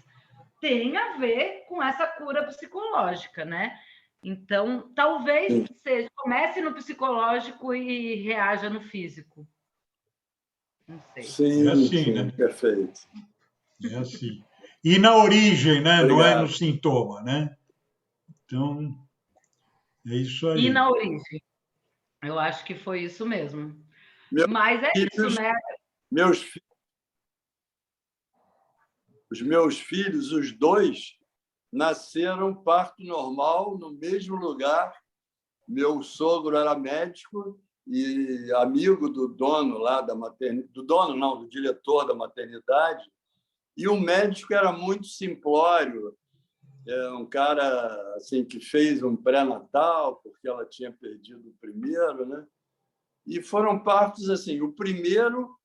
tem a ver com essa cura psicológica, né? Então, talvez comece no psicológico e reaja no físico. Não sei. Sim, assim, né? Perfeito. É assim. E na origem, né? Não é no Obrigado. sintoma, né? Então, é isso aí. E na origem. Eu acho que foi isso mesmo. Meus Mas é isso, filhos, né? Os meus filhos, os 2, nasceram parto normal no mesmo lugar. Meu sogro era médico e amigo do dono lá da maternidade, do dono não, do diretor da maternidade. E o médico era muito simplório, um cara assim que fez um pré-natal porque ela tinha perdido o primeiro, né? E foram partos assim, o primeiro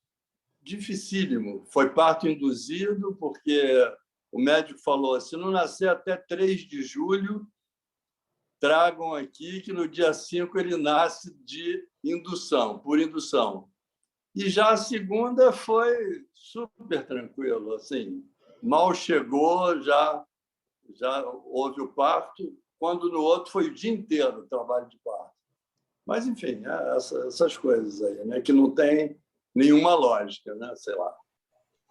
dificílimo, foi parto induzido porque o médico falou, se não nascer até 3 de julho, tragam aqui que no dia 5 ele nasce de indução, por indução. E já a segunda foi super tranquilo, assim, mal chegou, já houve o parto, quando no outro foi o dia inteiro o trabalho de parto. Mas, enfim, essas coisas aí, né, que não tem nenhuma lógica, né, sei lá.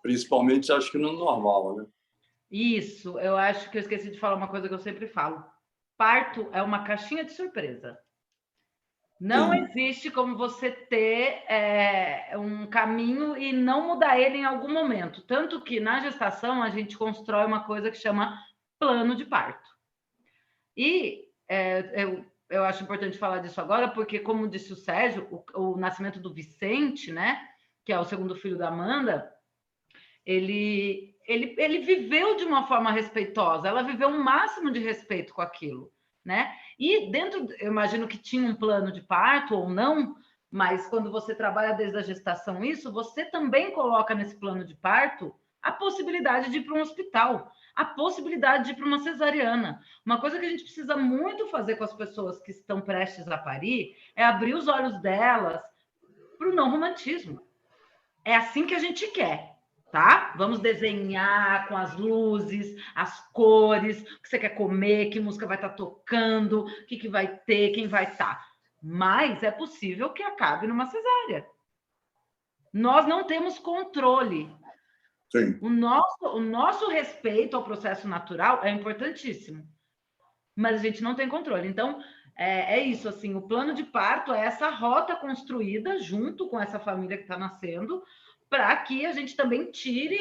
Principalmente, acho que no normal, né? Isso, eu acho que eu esqueci de falar uma coisa que eu sempre falo. Parto é uma caixinha de surpresa. Não existe como você ter um caminho e não mudar ele em algum momento. Tanto que na gestação a gente constrói uma coisa que chama plano de parto. E eu acho importante falar disso agora, porque, como disse o Sérgio, o nascimento do Vicente, né, que é o segundo filho da Amanda, ele viveu de uma forma respeitosa, ela viveu um máximo de respeito com aquilo, né? E dentro, eu imagino que tinha um plano de parto ou não, mas quando você trabalha desde a gestação isso, você também coloca nesse plano de parto a possibilidade de ir para um hospital, a possibilidade de ir para uma cesariana. Uma coisa que a gente precisa muito fazer com as pessoas que estão prestes a parir é abrir os olhos delas para o não romantismo. É assim que a gente quer, tá? Vamos desenhar com as luzes, as cores, o que você quer comer, que música vai estar tocando, o que vai ter, quem vai estar. Mas é possível que acabe numa cesárea. Nós não temos controle. Sim. O nosso respeito ao processo natural é importantíssimo, mas a gente não tem controle. Então, é isso, assim, o plano de parto é essa rota construída junto com essa família que está nascendo para que a gente também tire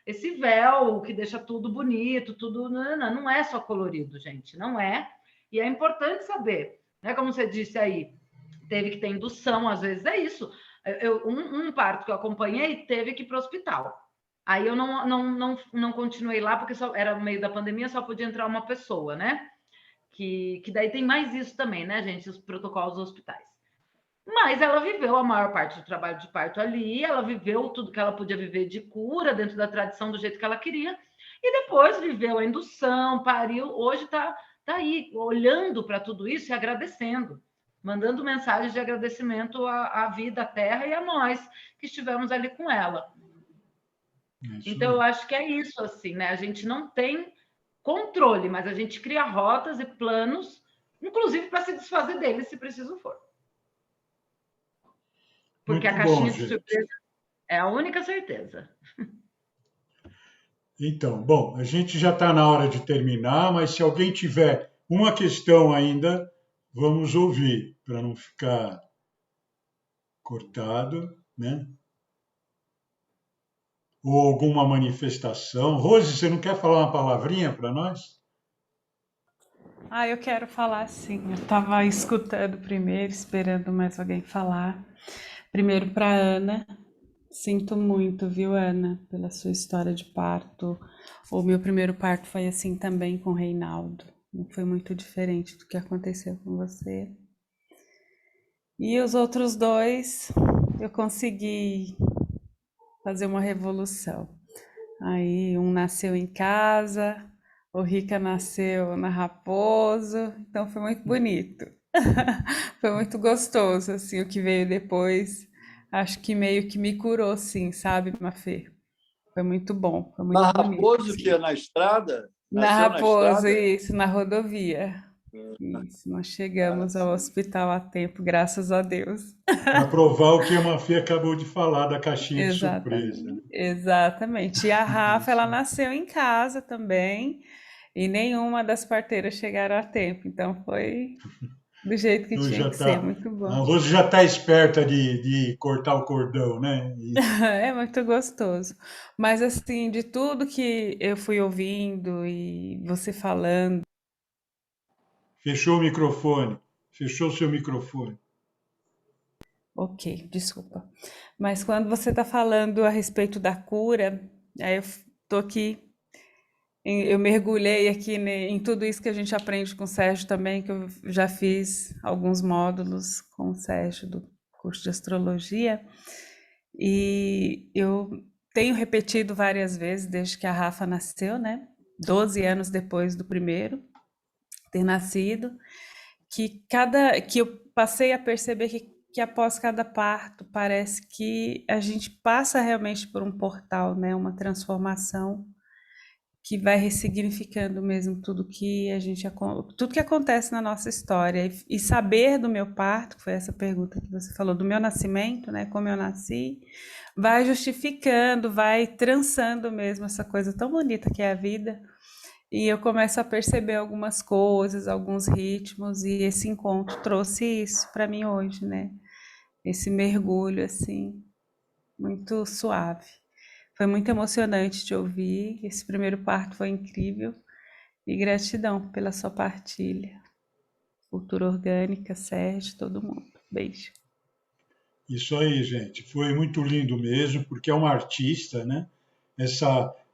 esse véu que deixa tudo bonito, tudo. Não é só colorido, gente, não é. E é importante saber, né? Como você disse aí, teve que ter indução, às vezes é isso. Um parto que eu acompanhei teve que ir para o hospital. Aí eu não continuei lá, porque só era no meio da pandemia, só podia entrar uma pessoa, né? Que daí tem mais isso também, né, gente? Os protocolos dos hospitais. Mas ela viveu a maior parte do trabalho de parto ali, ela viveu tudo que ela podia viver de cura, dentro da tradição, do jeito que ela queria, e depois viveu a indução, pariu, hoje está aí, olhando para tudo isso e agradecendo, mandando mensagens de agradecimento à vida, à terra e a nós que estivemos ali com ela. Então, eu acho que é isso, assim, né? A gente não tem controle, mas a gente cria rotas e planos, inclusive para se desfazer deles, se preciso for. Porque Muito a bom, caixinha de gente. surpresa é a única certeza. Então, bom, a gente já está na hora de terminar, mas se alguém tiver uma questão ainda, vamos ouvir, para não ficar cortado, né? Ou alguma manifestação. Rose, você não quer falar uma palavrinha para nós? Eu quero falar sim. Eu estava escutando primeiro, esperando mais alguém falar. Primeiro para Ana. Sinto muito, viu, Ana, pela sua história de parto. O meu primeiro parto foi assim também com o Reinaldo. Não foi muito diferente do que aconteceu com você. E os outros dois, eu consegui fazer uma revolução. Aí um nasceu em casa, o Rica nasceu na Raposo, então foi muito bonito. Foi muito gostoso, assim, o que veio depois. Acho que meio que me curou, sim, sabe, Mafê? Foi muito bom, foi muito Na bonito, Raposo, que sim. é na estrada? Na Nasceu na Raposo, estrada? isso, na rodovia. Isso, nós chegamos ao hospital a tempo, graças a Deus. Para provar o que a Mafia acabou de falar da caixinha de surpresa, né? Exatamente, exatamente. E a Rafa, ela Isso. nasceu em casa também, e nenhuma das parteiras chegaram a tempo, então foi do jeito que Então tinha já que ser, tá, muito a bom. Rose já está esperta de cortar o cordão, né? É muito gostoso. Mas assim, de tudo que eu fui ouvindo e você falando, Fechou o microfone. Fechou o seu microfone. ok, desculpa. Mas quando você está falando a respeito da cura, aí eu tô aqui, eu mergulhei aqui em tudo isso que a gente aprende com o Sérgio também, que eu já fiz alguns módulos com o Sérgio do curso de astrologia, e eu tenho repetido várias vezes desde que a Rafa nasceu, né? 12 anos depois do primeiro ter nascido, que eu passei a perceber que após cada parto parece que a gente passa realmente por um portal, né, uma transformação que vai ressignificando mesmo tudo que acontece na nossa história e saber do meu parto, que foi essa pergunta que você falou do meu nascimento, né, como eu nasci, vai justificando, vai trançando mesmo essa coisa tão bonita que é a vida. E eu começo a perceber algumas coisas, alguns ritmos, e esse encontro trouxe isso para mim hoje, né? Esse mergulho, assim, muito suave. Foi muito emocionante te ouvir. Esse primeiro parto foi incrível. E gratidão pela sua partilha. Cultura Orgânica, Sérgio, todo mundo. Beijo. Isso aí, gente. Foi muito lindo mesmo, porque é uma artista, né?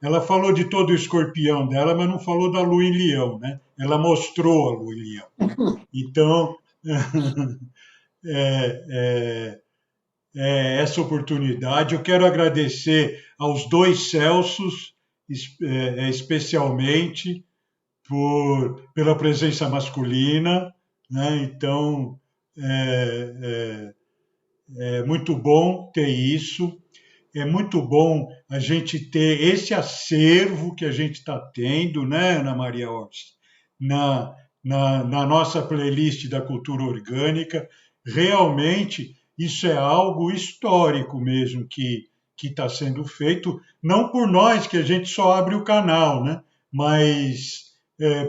Ela falou de todo o escorpião dela, mas não falou da lua em leão, né? Ela mostrou a lua em leão, né? Então, é, é, essa oportunidade. Eu quero agradecer aos dois Celsos, especialmente, pela presença masculina, né? Então, é, é muito bom ter isso. É muito bom a gente ter esse acervo que a gente está tendo, né, Ana Maria Orsi, na, na nossa playlist da cultura orgânica. Realmente, isso é algo histórico mesmo que está sendo feito, não por nós, que a gente só abre o canal, né, mas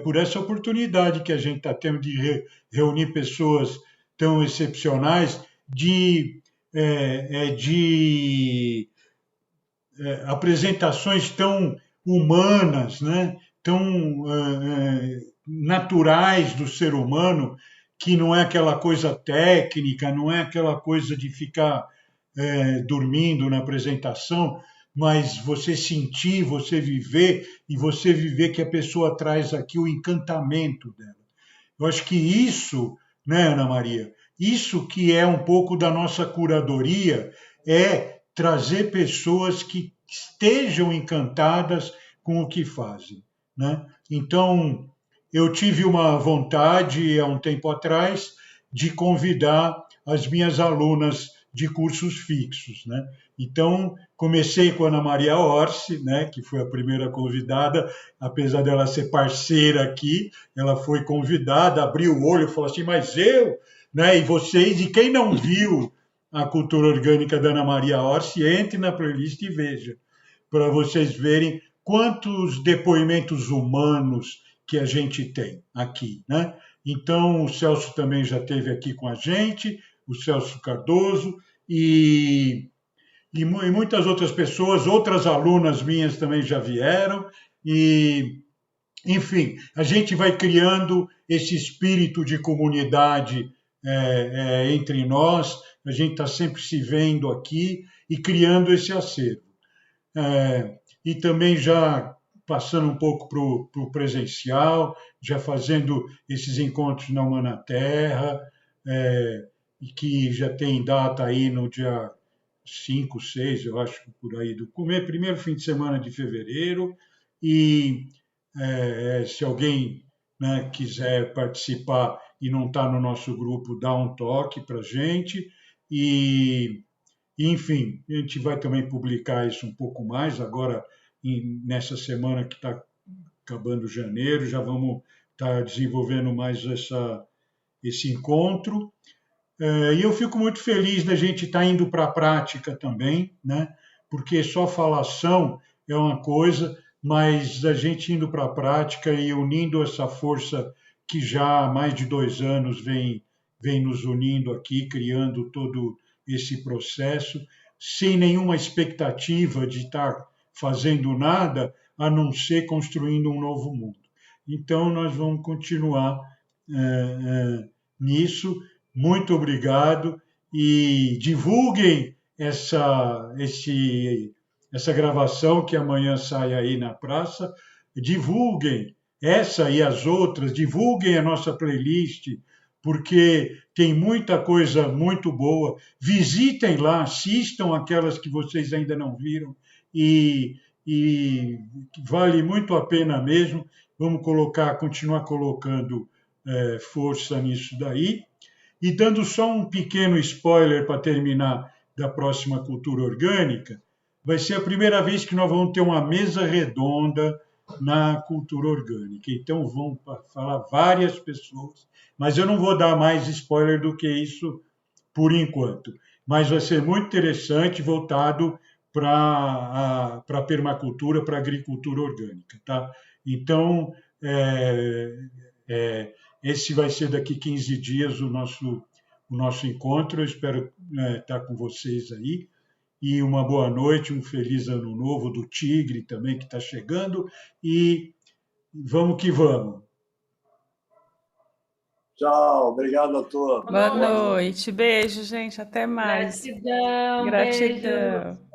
por essa oportunidade que a gente está tendo de reunir pessoas tão excepcionais, de de apresentações tão humanas, né? Tão naturais do ser humano, que não é aquela coisa técnica, não é aquela coisa de ficar dormindo na apresentação, mas você sentir, você viver, e você viver que a pessoa traz aqui o encantamento dela. Eu acho que isso, né, Ana Maria, isso que é um pouco da nossa curadoria, é trazer pessoas que estejam encantadas com o que fazem, né? Então, eu tive uma vontade, há um tempo atrás, de convidar as minhas alunas de cursos fixos, né? Então, comecei com a Ana Maria Orsi, né, que foi a primeira convidada, apesar dela ser parceira aqui, ela foi convidada, abriu o olho e falou assim, mas eu, né, e vocês, e quem não viu a cultura orgânica da Ana Maria Orsi, entre na playlist e veja, para vocês verem quantos depoimentos humanos que a gente tem aqui, né? Então, o Celso também já esteve aqui com a gente, o Celso Cardoso, e muitas outras pessoas, outras alunas minhas também já vieram, e, enfim, a gente vai criando esse espírito de comunidade entre nós, a gente está sempre se vendo aqui e criando esse acervo. E também já passando um pouco para o presencial, já fazendo esses encontros na Humana Terra, e que já tem data aí no dia 5, 6, eu acho, por aí, do primeiro fim de semana de fevereiro, e se alguém, né, quiser participar e não está no nosso grupo, dá um toque para a gente, e enfim, a gente vai também publicar isso um pouco mais, agora nessa semana que está acabando janeiro, já vamos estar desenvolvendo mais esse encontro. E eu fico muito feliz da gente estar indo para a prática também, né? Porque só falação é uma coisa, mas a gente indo para a prática e unindo essa força que já há mais de 2 anos vem nos unindo aqui, criando todo esse processo, sem nenhuma expectativa de estar fazendo nada, a não ser construindo um novo mundo. Então, nós vamos continuar nisso. Muito obrigado e divulguem essa gravação que amanhã sai aí na praça. Divulguem essa e as outras, divulguem a nossa playlist, porque tem muita coisa muito boa. Visitem lá, assistam aquelas que vocês ainda não viram e vale muito a pena mesmo. Vamos continuar colocando força nisso daí. E dando só um pequeno spoiler para terminar da próxima cultura orgânica, vai ser a primeira vez que nós vamos ter uma mesa redonda na cultura orgânica. Então vão falar várias pessoas, mas eu não vou dar mais spoiler do que isso por enquanto. Mas vai ser muito interessante, voltado para a permacultura, para a agricultura orgânica. Tá? Então, esse vai ser daqui 15 dias o nosso encontro. Eu espero estar com vocês aí. E uma boa noite, um feliz ano novo do Tigre também, que está chegando. E vamos que vamos. Tchau, obrigado a todos. Boa noite, beijo, gente, até mais. Gratidão, Gratidão. beijo.